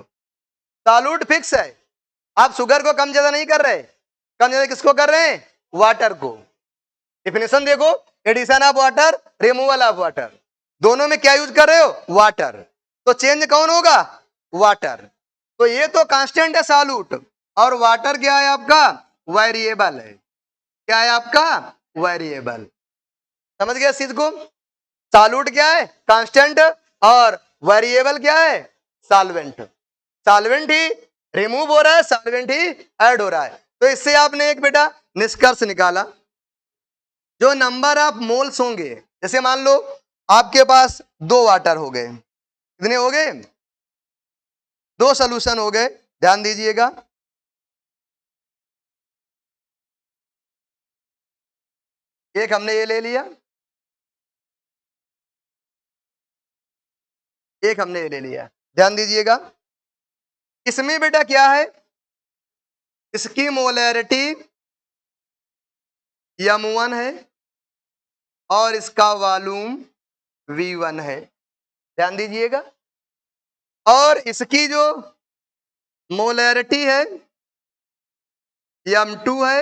सॉल्यूट फिक्स है। आप शुगर को कम ज्यादा नहीं कर रहे, कम ज्यादा किसको कर रहे हैं? वाटर को। डिफिनेशन देखो, addition of water, removal of water, दोनों में क्या यूज कर रहे हो? वाटर। तो चेंज कौन होगा? वाटर। तो ये तो कांस्टेंट है सॉल्यूट, और वाटर क्या है आपका? वेरिएबल है। क्या है आपका? वेरिएबल। समझ गया इस चीज को? सॉल्यूट क्या है? कांस्टेंट, और वेरिएबल क्या है? सॉल्वेंट। सॉल्वेंट ही रिमूव हो रहा है, सॉल्वेंट ही ऐड हो रहा है। तो इससे आपने एक बेटा निष्कर्ष निकाला, जो नंबर ऑफ मोल्स होंगे, जैसे मान लो आपके पास 2 वाटर हो गए, कितने हो गए? 2 सोल्यूशन हो गए। ध्यान दीजिएगा, एक हमने ये ले लिया, एक हमने ये ले लिया। ध्यान दीजिएगा, इसमें बेटा क्या है? इसकी मोलैरिटी m1 है और इसका वॉल्यूम v1 है। ध्यान दीजिएगा, और इसकी जो मोलैरिटी है m2 है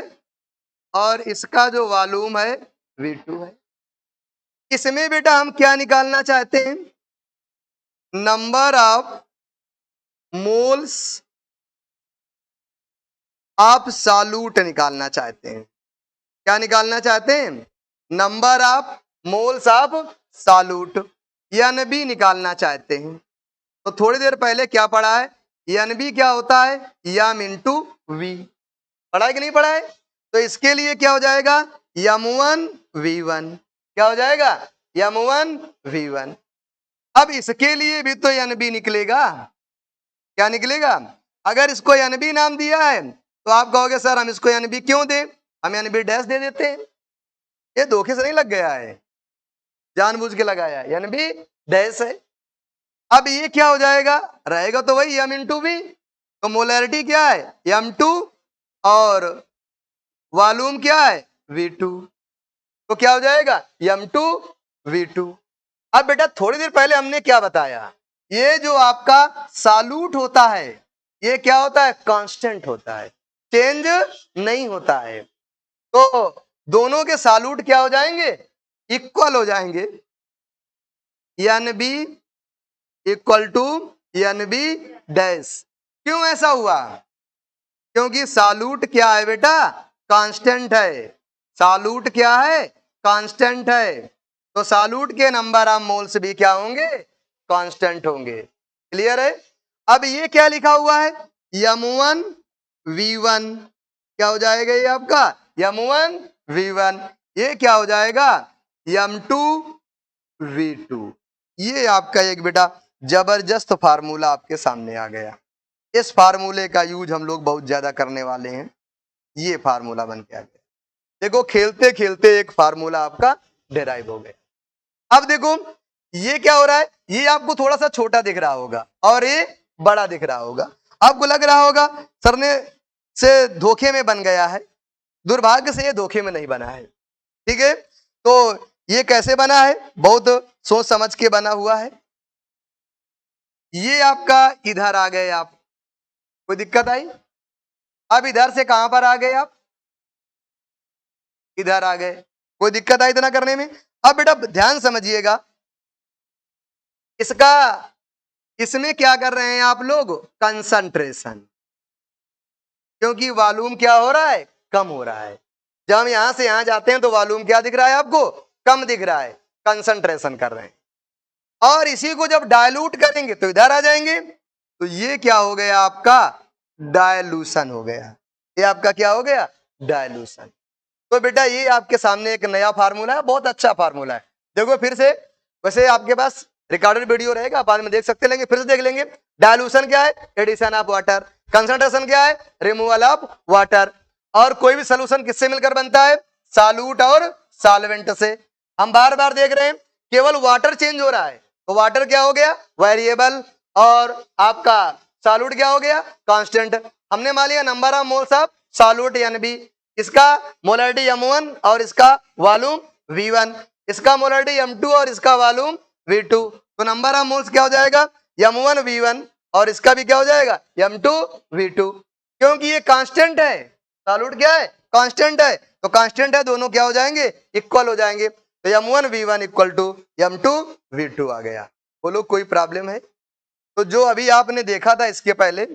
और इसका जो वॉल्यूम है v2 है। इसमें बेटा हम क्या निकालना चाहते हैं? Number of moles of solute निकालना चाहते हैं। क्या निकालना चाहते हैं? Number of moles of solute, NB निकालना चाहते हैं। तो थोड़ी देर पहले क्या पढ़ा है? NB क्या होता है? m into V. पढ़ा है कि नहीं पढ़ा है? तो इसके लिए क्या हो जाएगा? m1 v1। क्या हो जाएगा? m1 v1। अब इसके लिए भी तो NB निकलेगा। क्या निकलेगा? अगर इसको NB नाम दिया है तो आप कहोगे सर हम इसको NB क्यों दें, हम NB डैश दे देते हैं। ये धोखे से नहीं लग गया है, जानबूझ के लगाया है, NB डैश है। अब ये क्या हो जाएगा? रहेगा तो वही m इंटू वी। तो मोलैरिटी क्या है? m2 और वॉल्यूम क्या है? v2। तो क्या हो जाएगा? m2 v2। अब बेटा थोड़ी देर पहले हमने क्या बताया? ये जो आपका सॉल्यूट होता है, ये क्या होता है? कांस्टेंट होता है, चेंज नहीं होता है। तो दोनों के सॉल्यूट क्या हो जाएंगे? इक्वल हो जाएंगे। NB equal to NB dash. क्यों ऐसा हुआ? क्योंकि सॉल्यूट क्या है बेटा? कांस्टेंट है। सॉल्यूट क्या है? कांस्टेंट है। तो सॉल्यूट के नंबर ऑफ मोल्स भी क्या होंगे? कांस्टेंट होंगे। क्लियर है? अब ये क्या लिखा हुआ है? m1 v1। क्या हो जाएगा ये आपका? m1 v1। ये क्या हो जाएगा? m2 v2। ये आपका एक बेटा जबरदस्त फार्मूला आपके सामने आ गया। इस फार्मूले का यूज हम लोग बहुत ज्यादा करने वाले हैं। ये फार्मूला बन के आ गया। देखो खेलते खेलते एक फार्मूला आपका डेराइव हो गया। अब देखो ये क्या हो रहा है? ये आपको थोड़ा सा छोटा दिख रहा होगा और ये बड़ा दिख रहा होगा। आपको लग रहा होगा सर ने से धोखे में बन गया है। दुर्भाग्य से ये धोखे में नहीं बना है। ठीक है, तो ये कैसे बना है? बहुत सोच समझ के बना हुआ है। ये आपका इधर आ गए आप, कोई दिक्कत आई? अब इधर से कहां पर आ गए आप? इधर आ गए। कोई दिक्कत आई इतना करने में? अब बेटा ध्यान समझिएगा, इसका इसमें क्या कर रहे हैं आप लोग? कंसंट्रेशन। क्योंकि वॉल्यूम क्या हो रहा है? कम हो रहा है। जब हम यहां से यहां जाते हैं तो वॉल्यूम क्या दिख रहा है आपको? कम दिख रहा है। कंसंट्रेशन कर रहे हैं। और इसी को जब डायलूट करेंगे तो इधर आ जाएंगे। तो ये क्या हो गया आपका? डायलूशन हो गया। ये आपका क्या हो गया? डायलूशन। तो बेटा ये आपके सामने एक नया फार्मूला है, बहुत अच्छा फार्मूला है। देखो फिर से, वैसे आपके पास रिकॉर्डेड वीडियो रहेगा, बाद में देख सकते लेंगे, फिर से देख लेंगे। डायलूशन क्या है? Addition of water. कंसंट्रेशन क्या है? Removal of water. और कोई भी सोल्यूशन किससे मिलकर बनता है? सॉल्यूट और सॉल्वेंट से। हम बार बार देख रहे हैं केवल वाटर चेंज हो रहा है, तो वाटर क्या हो गया? वेरिएबल। और आपका सॉल्यूट क्या हो गया? कांस्टेंट। हमने मान लिया number of moles of solute NB। इसका मोलैरिटी m1 और इसका वॉल्यूम v1, इसका मोलैरिटी m2 और इसका वॉल्यूम v2। तो नंबर ऑफ मोल्स क्या हो जाएगा, m1 v1 और इसका भी क्या हो जाएगा, m2 v2। क्योंकि ये कांस्टेंट है, सॉल्यूट क्या है, कांस्टेंट है, तो कांस्टेंट है, दोनों क्या हो जाएंगे, इक्वल हो जाएंगे। तो m1 v1 equal to m2 v2 आ गया। बोलो कोई प्रॉब्लम है? तो जो अभी आपने देखा था इसके पहले,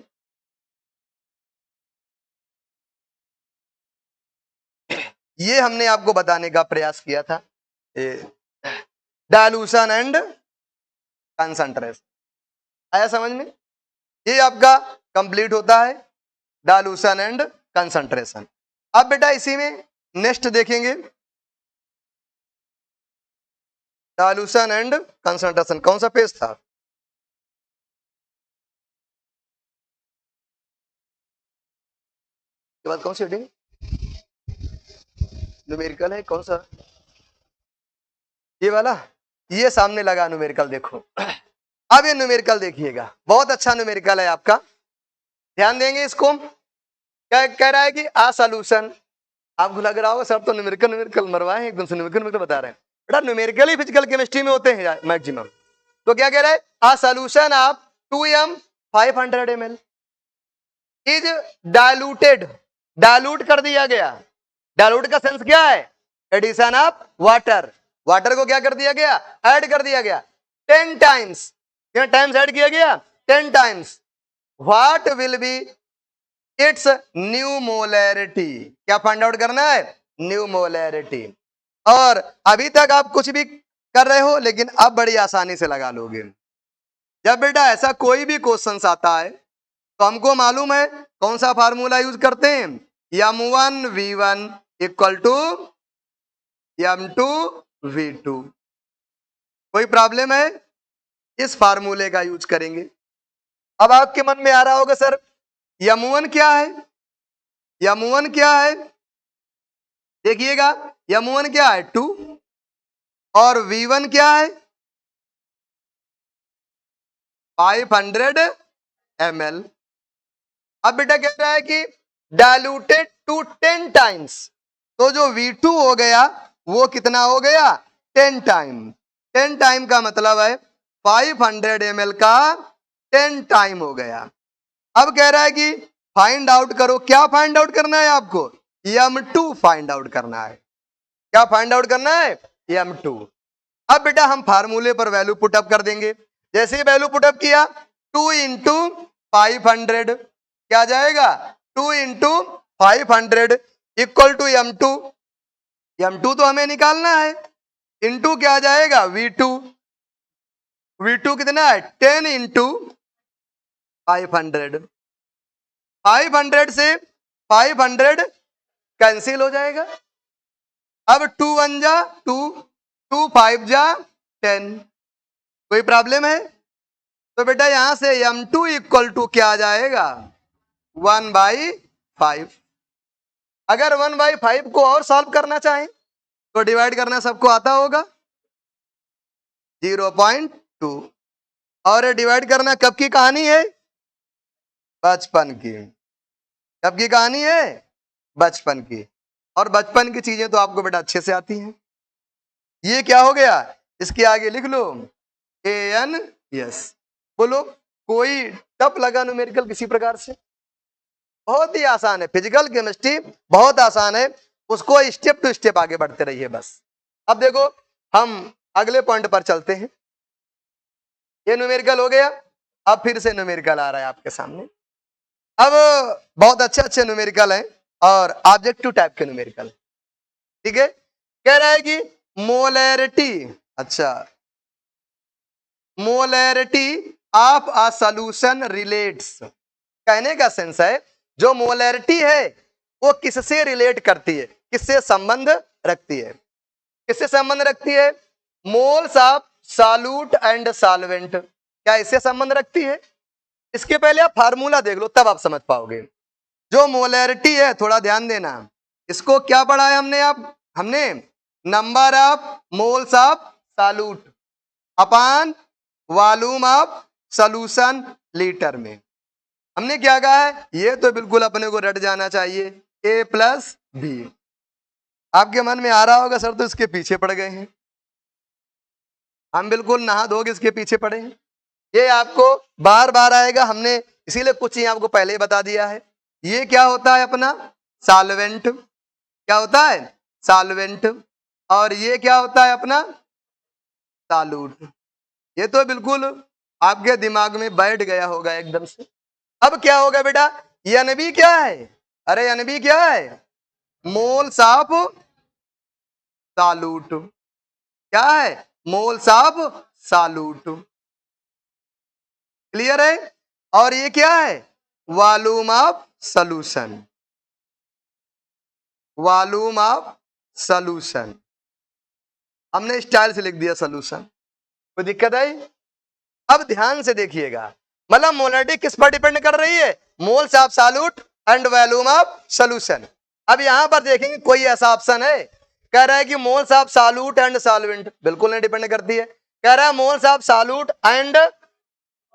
ये हमने आपको बताने का प्रयास किया था, डायलूशन एंड कंसंट्रेशन। आया समझ में? ये आपका कंप्लीट होता है डायलूशन एंड कंसंट्रेशन। अब बेटा इसी में नेक्स्ट देखेंगे डायलूशन एंड कंसंट्रेशन। कौन सा पेज था? के बाद कौन सी हेडिंग, न्यूमेरिकल है कौन सा, ये वाला, ये सामने लगा न्यूमेरिकल, देखो। अब ये न्यूमेरिकल देखिएगा, बहुत अच्छा न्यूमेरिकल है आपका, ध्यान देंगे इसको। क्या कह रहा है कि आ सॉल्यूशन, आपको लग रहा होगा सर तो न्यूमेरिकल न्यूमेरिकल मरवाए एकदम से, न्यूमेरिकल बता रहे हैं। बेटा न्यूमेरिकल ही फिजिकल केमिस्ट्री में होते हैं मैक्सिमम। तो क्या कह रहा है, a solution of 2m 500 ml is diluted, dilute कर दिया गया। डाइल्यूट का सेंस क्या है, एडिशन ऑफ वाटर, वाटर को क्या कर दिया गया, ऐड कर दिया गया 10 टाइम्स, क्या टाइम्स ऐड किया गया, 10 times. What will be it's new molarity, क्या फाइंड आउट करना है, न्यू मोलैरिटी। और अभी तक आप कुछ भी कर रहे हो, लेकिन अब बड़ी आसानी से लगा लोगे। जब बेटा ऐसा कोई भी क्वेश्चन आता है तो हमको मालूम है कौन सा फार्मूला यूज करते हैं, m1 v1 equal to m2 v2। कोई प्रॉब्लम है, इस फार्मूले का यूज करेंगे। अब आपके मन में आ रहा होगा सर m1 क्या है, m1 क्या है, देखिएगा m1 क्या है 2 और v1 क्या है 500 ml। अब बेटा कह रहा है कि डाइल्यूटेड टू 10 टाइम्स, तो जो v2 हो गया वो कितना हो गया 10 टाइम। 10 टाइम का मतलब है 500 ml का 10 टाइम हो गया। अब कह रहा है कि फाइंड आउट करो, क्या फाइंड आउट करना है आपको, m2 फाइंड आउट करना है। क्या फाइंड आउट करना है, m2। अब बेटा हम फार्मूले पर वैल्यू पुटअप कर देंगे। जैसे ही वैल्यू पुटअप किया 2 इंटू 500 क्या जाएगा, 2 into 500 equal to m2। m2 तो हमें निकालना है, इंटू क्या जाएगा v2, v2 कितना है 10 इंटू 500, 500 से 500 कैंसिल हो जाएगा। अब 2 1 जा 2, 2 5 जा 10। कोई प्रॉब्लम है? तो बेटा यहां से m2 इक्वल टू क्या आ जाएगा 1/5। अगर 1/5 को और सॉल्व करना चाहें तो डिवाइड करना सबको आता होगा 0.2, और डिवाइड करना कब की कहानी है, बचपन की। कब की कहानी है, बचपन की। और बचपन की चीजें तो आपको बेटा अच्छे से आती हैं। ये क्या हो गया, इसके आगे लिख लो ANS। बोलो कोई टफ लगा न्यूमेरिकल किसी प्रकार से? बहुत ही आसान है, फिजिकल केमिस्ट्री बहुत आसान है, उसको स्टेप टू स्टेप आगे बढ़ते रहिए बस। अब देखो हम अगले पॉइंट पर चलते हैं। ये न्यूमेरिकल हो गया, अब फिर से न्यूमेरिकल आ रहा है आपके सामने। अब बहुत अच्छे अच्छे न्यूमेरिकल हैं और ऑब्जेक्टिव टाइप के न्यूमेरिकल, ठीक है। कह रहा है कि मोलैरिटी, अच्छा molarity of a solution relates, कहने का सेंस है जो मोलैरिटी है वो किससे रिलेट करती है, किससे संबंध रखती है, किससे संबंध रखती है, moles of solute and solvent, क्या इससे संबंध रखती है? इसके पहले आप फार्मूला देख लो तब आप समझ पाओगे। जो मोलैरिटी है, थोड़ा ध्यान देना, इसको क्या पढ़ा है हमने, आप हमने number of moles of solute upon volume of solution litre में। हमने क्या कहा है, ये तो बिल्कुल अपने को रट जाना चाहिए, A प्लस बी। आपके मन में आ रहा होगा सर तो इसके पीछे पड़ गए हैं। हम बिल्कुल नहा धो के इसके पीछे पड़े हैं। ये आपको बार बार आएगा, हमने इसीलिए कुछ ही आपको पहले ही बता दिया है। ये क्या होता है अपना सॉल्वेंट, क्या होता है सॉल्वेंट, और ये क्या होता है अपना सॉल्यूट। ये तो बिल्कुल आपके दिमाग में बैठ गया होगा एकदम से। अब क्या होगा बेटा, एनबी क्या है, अरे एनबी क्या है, मोल्स ऑफ सॉल्यूट, क्या है मोल्स ऑफ सॉल्यूट, क्लियर है। और ये क्या है volume of solution, volume of solution, हमने स्टाइल से लिख दिया सॉल्यूशन, कोई दिक्कत आई। अब ध्यान से देखिएगा, मतलब मोलरिटी किस पर डिपेंड कर रही है, moles of solute and volume of solution. अब यहां पर देखेंगे कोई ऐसा ऑप्शन है कह रहा है कि moles of solute and solvent, बिल्कुल नहीं डिपेंड करती है। कह रहा है moles of solute and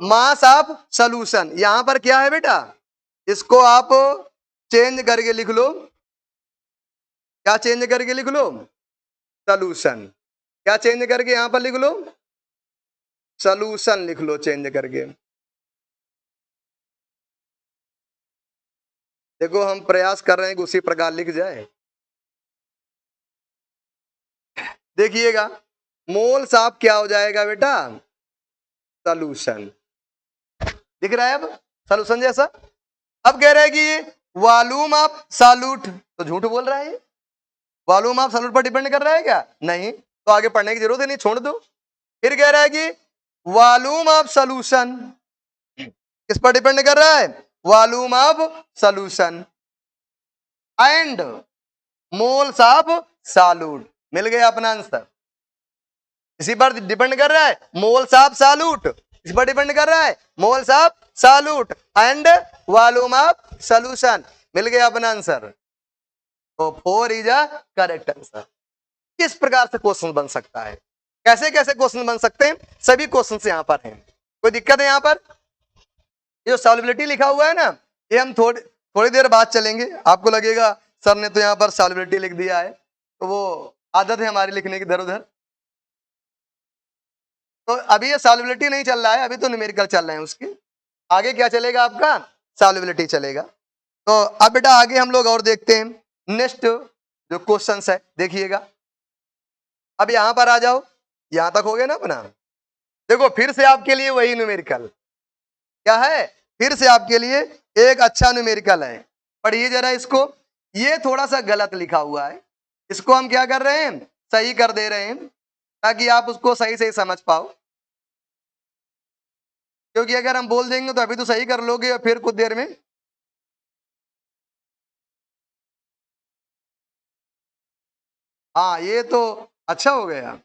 mass of solution, यहां पर क्या है बेटा, इसको आप चेंज करके लिख लो, क्या चेंज करके लिख लो सॉल्यूशन, क्या चेंज करके यहां पर लिख लो सॉल्यूशन, लिख लो चेंज करके। देखो हम प्रयास कर रहे हैं कि उसी प्रकार लिख जाए। देखिएगा मोल्स ऑफ क्या हो जाएगा बेटा सॉल्यूशन, दिख रहा है अब सॉल्यूशन जैसा। अब कह रहे हैं कि वॉल्यूम ऑफ सॉल्यूट, तो झूठ बोल रहा है, वॉल्यूम ऑफ सॉल्यूट पर डिपेंड कर रहा है क्या, नहीं, तो आगे पढ़ने की जरूरत ही नहीं, छोड़ दो। फिर कह रहा है कि वॉल्यूम ऑफ सॉल्यूशन किस पर डिपेंड कर रहा है, volume of solution and moles of solute, मिल गया अपना आंसर। इसी पर डिपेंड कर रहा है मोल्स ऑफ सॉल्यूट, इस पर डिपेंड कर रहा है moles of solute and volume of solution, मिल गया अपना आंसर। तो 4 इज अ करेक्ट आंसर। किस प्रकार से क्वेश्चन बन सकता है, कैसे कैसे क्वेश्चन बन सकते हैं, सभी क्वेश्चन यहां पर हैं, कोई दिक्कत है। यहां पर जो सॉल्युबिलिटी लिखा हुआ है ना, ये हम थोड़ी देर बाद चलेंगे, आपको लगेगा सर ने तो यहां पर सॉल्युबिलिटी लिख दिया है, तो वो आदत है हमारी लिखने की इधर उधर। तो अभी ये सॉल्युबिलिटी नहीं चल रहा है, अभी तो न्यूमेरिकल चल रहे हैं, उसके आगे क्या चलेगा आपका सॉल्युबिलिटी चलेगा। तो अब बेटा आगे हम लोग और देखते हैं नेक्स्ट जो क्वेश्चन है, देखिएगा। अब यहां पर आ जाओ, यहां तक हो गया ना अपना। देखो फिर से आपके लिए वही न्यूमेरिकल क्या है, फिर से आपके लिए एक अच्छा न्यूमेरिकल है, पढ़िए जरा इसको। ये थोड़ा सा गलत लिखा हुआ है, इसको हम क्या कर रहे हैं सही कर दे रहे हैं, ताकि आप उसको सही से समझ पाओ, क्योंकि अगर हम बोल देंगे तो अभी तो सही कर लोगे और फिर कुछ देर में हाँ, ये तो अच्छा हो गया,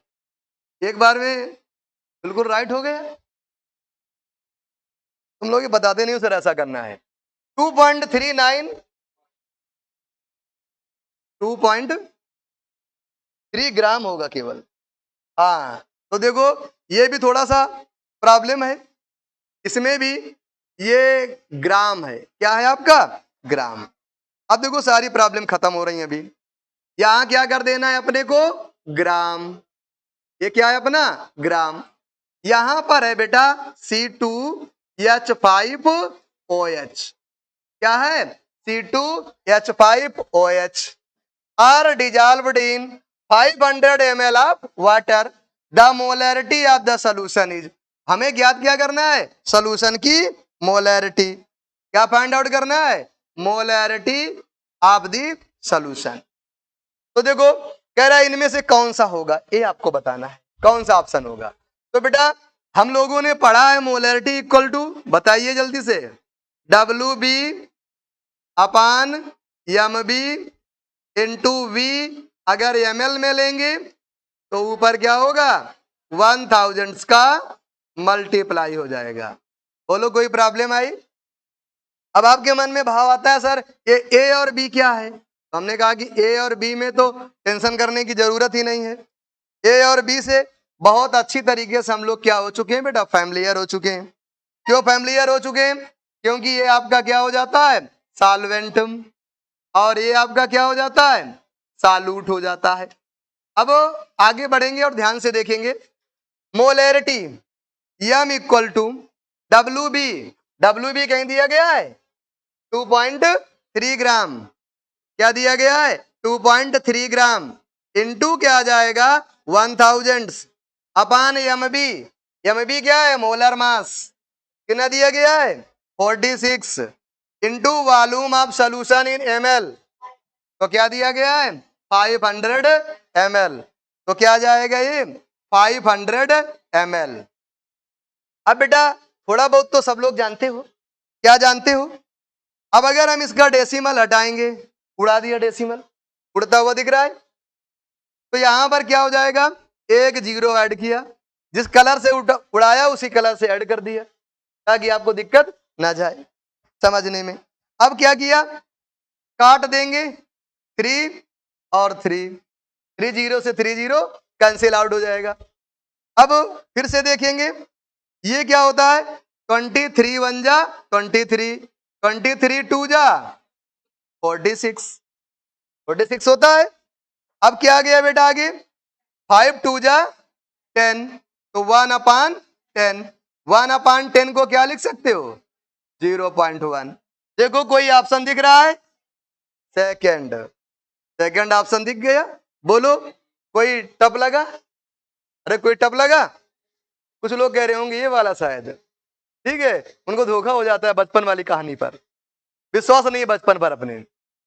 एक बार में बिल्कुल राइट हो गया। तुम लोग ये बताते नहीं हो सर ऐसा करना है। 2.39 2.3 ग्राम होगा केवल। हाँ तो देखो ये भी थोड़ा सा प्रॉब्लम है, इसमें भी ये ग्राम है, क्या है आपका ग्राम। अब देखो सारी प्रॉब्लम खत्म हो रही है अभी, यहां क्या कर देना है अपने को ग्राम, ये क्या है अपना ग्राम। यहां पर है बेटा C2H5OH, क्या है C2H5OH are dissolved in 500 ml of water, the molarity of the solution is, हमें ज्ञात क्या करना है सोल्यूशन की मोलैरिटी, क्या फाइंड आउट करना है मोलैरिटी ऑफ द सोल्यूशन। तो देखो कह रहा है इनमें से कौन सा होगा, ये आपको बताना है कौन सा ऑप्शन होगा। तो बेटा हम लोगों ने पढ़ा है मोलैरिटी इक्वल टू, बताइए जल्दी से, WB upon MB into V, अगर ml में लेंगे तो ऊपर क्या होगा 1000 का मल्टीप्लाई हो जाएगा। बोलो कोई प्रॉब्लम आई। अब आपके मन में भाव आता है सर ये A और B क्या है, तो हमने कहा कि A और B में तो टेंशन करने की जरूरत ही नहीं है, A और B से बहुत अच्छी तरीके से हम लोग क्या हो चुके हैं बेटा फैमिलियर हो चुके हैं। क्यों फैमिलियर हो चुके हैं, क्योंकि ये आपका क्या हो जाता है सॉल्वेंट, और ये आपका क्या हो जाता है, साल्यूट हो जाता है। अब आगे बढ़ेंगे और ध्यान से देखेंगे। Molarity M equal to W B, W B कहीं दिया गया है 2.3 ग्राम, क्या दिया गया है 2.3 ग्राम इंटू क्या आ जाएगा 1000 अपान एम बी क्या है मोलर मास, कितना दिया गया है 46 into volume of solution in ml, तो क्या दिया गया है 500 ml, तो क्या आ जाएगा ये 500 ml। अब बेटा थोड़ा बहुत तो सब लोग जानते हो, क्या जानते हो। अब अगर हम इसका डेसिमल हटाएंगे, उड़ा दिया डेसिमल, उड़ता हुआ दिख रहा है, तो यहां पर क्या हो जाएगा, एक जीरो ऐड किया, जिस कलर से उड़ाया उसी कलर से ऐड कर दिया, ताकि आपको दिक्कत ना जाए समझने में। अब क्या किया, काट देंगे 3 और 3 जीरो से 3 जीरो कैंसिल आउट हो जाएगा। अब फिर से देखेंगे ये क्या होता है 23 1 जा 23, 23 2 जा 46 होता है। अब क्या आ गया बेटा आगे 5 2 जा 10, तो 1/10, 1/10 को क्या लिख सकते हो 0.1। देखो कोई ऑप्शन दिख रहा है, सेकंड ऑप्शन दिख गया, बोलो कोई टप लगा, अरे कोई टप लगा, कुछ लोग कह रहे होंगे ये वाला शायद, ठीक है, उनको धोखा हो जाता है बचपन वाली कहानी पर, विश्वास नहीं है बचपन पर अपने,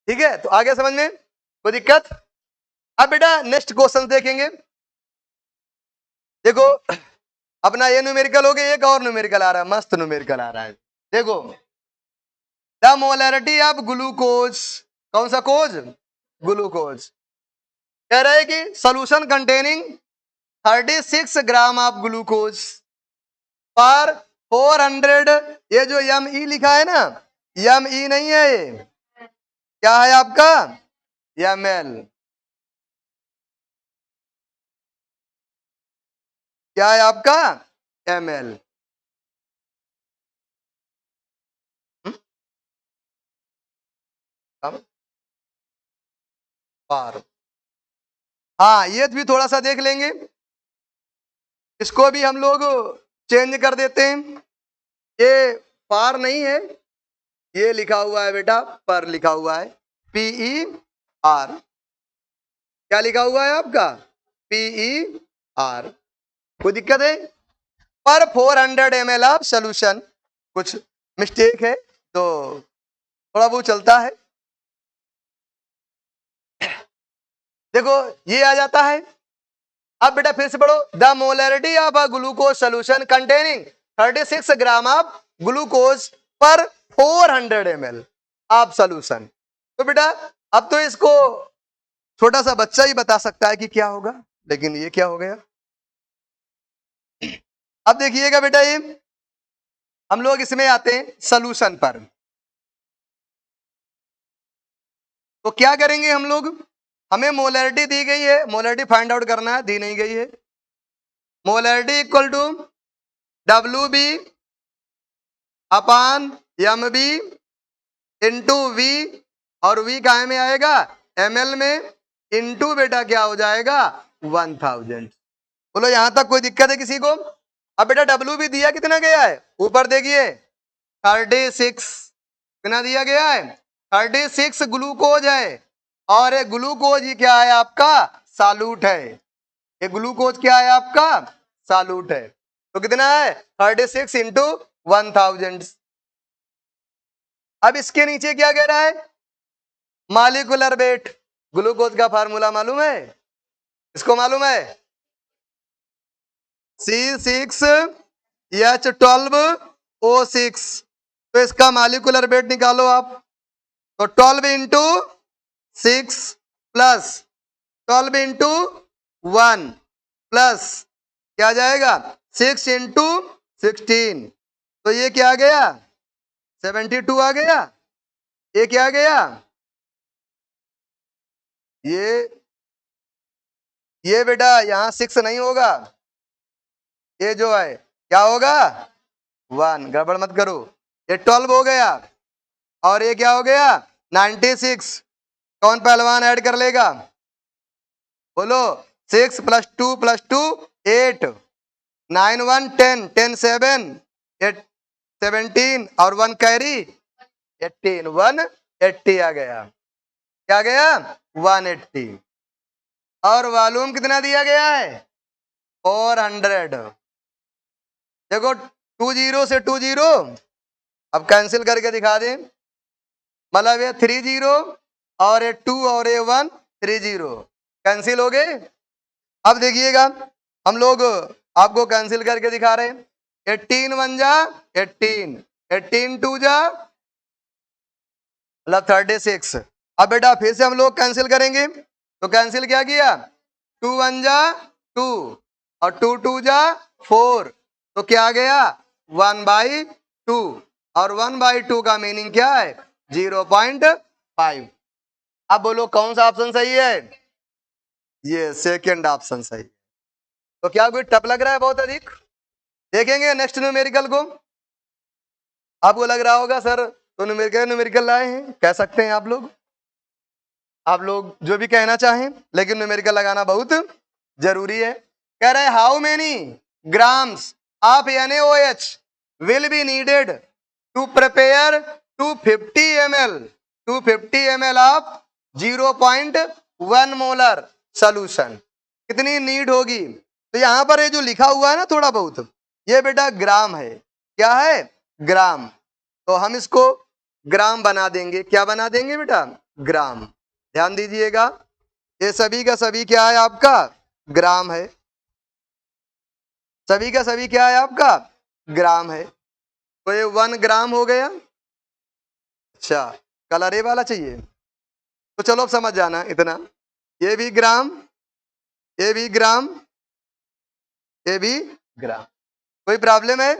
ठीक है। तो आगे समझ में कोई दिक्कत। अब बेटा नेक्स्ट क्वेश्चन देखेंगे, देखो अपना ये न्यूमेरिकल हो गया, एक और न्यूमेरिकल आ रहा है, मस्त न्यूमेरिकल आ रहा है। देखो द मोलैरिटी ऑफ ग्लूकोज, कौन सा कोज ग्लूकोज, कह रहे हैं कि solution containing 36 gram of glucose पर 400, ये जो यम ई लिखा है ना, यम ई नहीं है, ये क्या है आपका ml, क्या है आपका ml। बार, हाँ ये भी थोड़ा सा देख लेंगे, इसको भी हम लोग चेंज कर देते हैं, ये पार नहीं है, ये लिखा हुआ है बेटा पर लिखा हुआ है PER, क्या लिखा हुआ है आपका PER, कोई दिक्कत है। पर 400 ml ऑफ सोल्यूशन, कुछ मिस्टेक है तो थोड़ा बहुत चलता है। देखो ये आ जाता है। अब बेटा फिर से पढ़ो, the molarity of a glucose solution containing 36 gram of glucose पर 400 ml ऑफ सोल्यूशन। तो बेटा अब तो इसको छोटा सा बच्चा ही बता सकता है कि क्या होगा, लेकिन ये क्या हो गया। अब देखिएगा बेटा, ये हम लोग इसमें आते हैं सोल्यूशन पर, तो क्या करेंगे हम लोग, हमें मोलैरिटी दी गई है, मोलैरिटी फाइंड आउट करना है, दी नहीं गई है। Molarity equal to WB upon MB into V, और V काहे में आएगा ml में, इंटू बेटा क्या हो जाएगा 1000। बोलो यहां तक कोई दिक्कत है किसी को। अब बेटा WB दिया कितना गया है, ऊपर देखिए 36, कितना दिया गया है 36 ग्लूकोज है, और ये ग्लूकोज ही क्या है आपका साल्यूट है, ये ग्लूकोज क्या है आपका साल्यूट है, तो कितना है 36 इंटू 1000। अब इसके नीचे क्या कह रहा है मॉलिक्यूलर वेट, ग्लूकोज का फार्मूला मालूम है, इसको मालूम है C6H12O6, तो इसका मॉलिक्यूलर वेट निकालो आप, तो 12 इंटू 6 प्लस 12 इंटू 1 प्लस क्या आ जाएगा 6 इंटू 16, तो ये क्या आ गया 72 आ गया। ये क्या आ गया, ये बेटा यहां 6 नहीं होगा, ये जो है क्या होगा 1, गड़बड़ मत करो, ये 12 हो गया, और ये क्या हो गया 96, कौन पहलवान ऐड कर लेगा? बोलो। 6 + 2 8, 9 1 10, 10 7 8 17 और 1 कैरी 18, 180 आ गया। क्या गया? 180। और वॉल्यूम कितना दिया गया है? 400। देखो 20 से 20 अब कैंसिल करके दिखा दें, मतलब ये 30 और ये 2 और ये 1 30 कैंसिल हो गए। अब देखिएगा हम लोग आपको कैंसिल करके दिखा रहे हैं। 18 1 जा 18, 18 2 जा मतलब 36। अब बेटा फिर से हम लोग कैंसिल करेंगे, तो कैंसिल क्या किया? 2 1 जा 2 और 2 2 जा 4, तो क्या गया? 1/2। और 1/2 का मीनिंग क्या है? 0.5। अब बोलो कौन सा ऑप्शन सही है? ये सेकंड ऑप्शन सही। तो क्या कोई टफ लग रहा है बहुत अधिक? देखेंगे नेक्स्ट न्यूमेरिकल को। आपको लग रहा होगा सर तो न्यूमेरिकल लाए हैं, कह सकते हैं आप लोग जो भी कहना चाहें, लेकिन न्यूमेरिकल लगाना बहुत जरूरी है। कह रहे हैं how many grams of NaOH will be needed to prepare 250 ml of 0.1 molar solution. कितनी नीड होगी? तो यहां पर ये जो लिखा हुआ है ना थोड़ा बहुत, ये बेटा ग्राम है। क्या है? ग्राम। तो हम इसको ग्राम बना देंगे। क्या बना देंगे बेटा? ग्राम। ध्यान दीजिएगा, ये सभी का सभी क्या है आपका? ग्राम है। सभी का सभी क्या है आपका? ग्राम है। तो ये 1 ग्राम हो गया। अच्छा, कलर ये वाला चाहिए तो चलो अब समझ जाना इतना। ये भी ग्राम, ये भी ग्राम, ये भी ग्राम। कोई प्रॉब्लम है?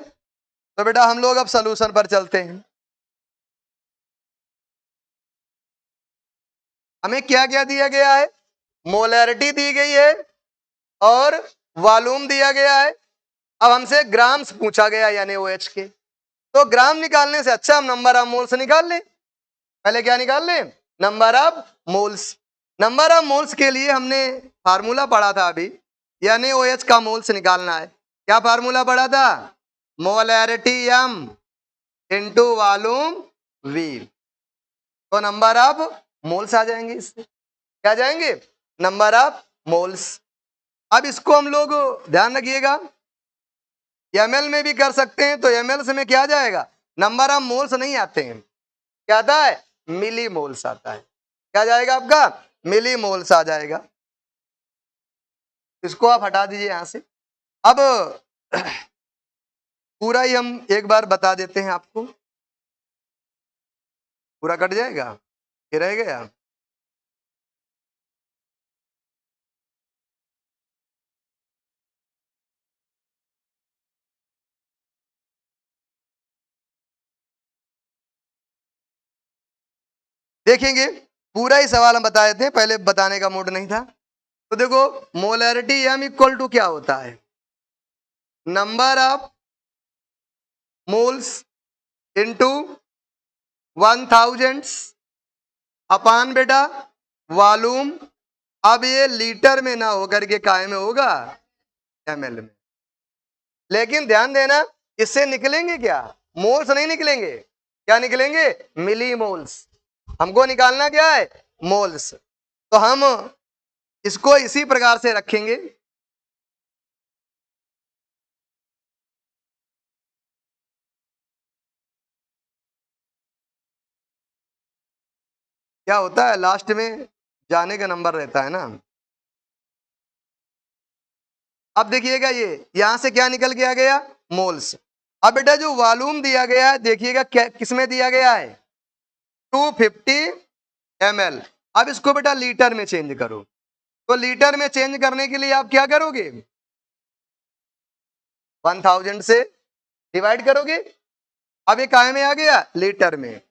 तो बेटा हम लोग अब सॉल्यूशन पर चलते हैं। हमें क्या क्या दिया गया है? मोलैरिटी दी गई है और वॉल्यूम दिया गया है। अब हमसे ग्राम्स पूछा गया यानी OH के, तो ग्राम निकालने से अच्छा हम नंबर ऑफ मोल्स निकाल लें। पहले क्या निकाल लें? Number of moles. Number of moles के लिए हमने फार्मूला पढ़ा था अभी, यानी OH का मोल्स निकालना है। क्या फार्मूला पढ़ा था? Molarity M into volume V। तो नंबर ऑफ मोल्स आ जाएंगे इससे। क्या जाएंगे? Number of moles. अब इसको हम लोग ध्यान रखिएगा, ml में भी कर सकते हैं, तो ml से में क्या जाएगा? नंबर ऑफ मोल्स नहीं आते हैं, क्या आता है? मिली मोल्स आता है। क्या जाएगा आपका? मिली मोल्स आ जाएगा। इसको आप हटा दीजिए यहां से। अब पूरा ही हम एक बार बता देते हैं आपको। पूरा कट जाएगा, ये रह गया। देखेंगे पूरा ही सवाल हम बता देते हैं, पहले बताने का मूड नहीं था। तो देखो मोलैरिटी M इक्वल टू क्या होता है? नंबर ऑफ मोल्स इंटू 1000 अपान बेटा वॉल्यूम। अब ये लीटर में ना होकर के काय में होगा? ml में। लेकिन ध्यान देना, इससे निकलेंगे क्या? मोल्स नहीं निकलेंगे। क्या निकलेंगे? मिली मोल्स। हमको निकालना क्या है? मोल्स। तो हम इसको इसी प्रकार से रखेंगे। क्या होता है लास्ट में जाने का नंबर रहता है ना। अब देखिएगा ये यहां से क्या निकल के आ गया? मोल्स। अब बेटा जो वॉल्यूम दिया गया है देखिएगा किसमें दिया गया है? 250 ml। अब इसको बेटा लीटर में चेंज करो। तो लीटर में चेंज करने के लिए आप क्या करोगे? 1000 से डिवाइड करोगे। अब ये काय में आ गया? लीटर में।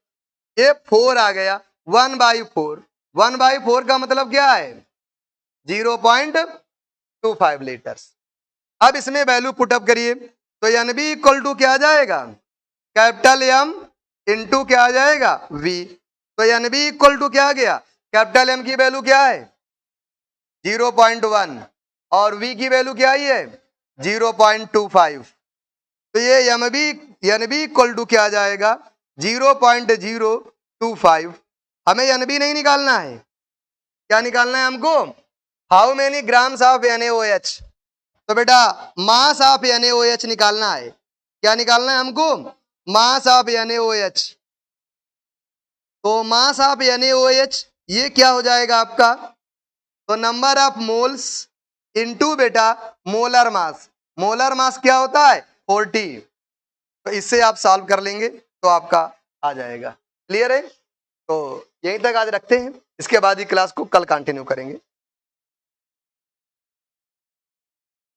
ये 4 आ गया। 1/4। 1/4 का मतलब क्या है? 0.25 लीटर्स। अब इसमें वैल्यू पुटअप करिए, तो NB इक्वल टू क्या आ जाएगा? कैपिटल M इंटू क्या आ जाएगा? V। तो NB इक्वल टू क्या आ गया? कैपिटल एम की वैल्यू क्या है 0.1 और वी की वैल्यू क्या ही है 0.25। तो ये एम बी इक्वल टू क्या आ जाएगा 0.025। हमें एन बी नहीं निकालना है, क्या निकालना है हमको how many grams of NaOH। तो बेटा मास ऑफ NaOH निकालना है। क्या निकालना है हमको मास ऑफ NaOH। तो मास ऑफ NaOH ये क्या हो जाएगा आपका, तो नंबर ऑफ मोल्स इनटू बेटा मोलर मास। मोलर मास क्या होता है 40। तो इससे आप सॉल्व कर लेंगे तो आपका आ जाएगा। क्लियर है। तो यहीं तक आज रखते हैं, इसके बाद ही क्लास को कल कंटिन्यू करेंगे।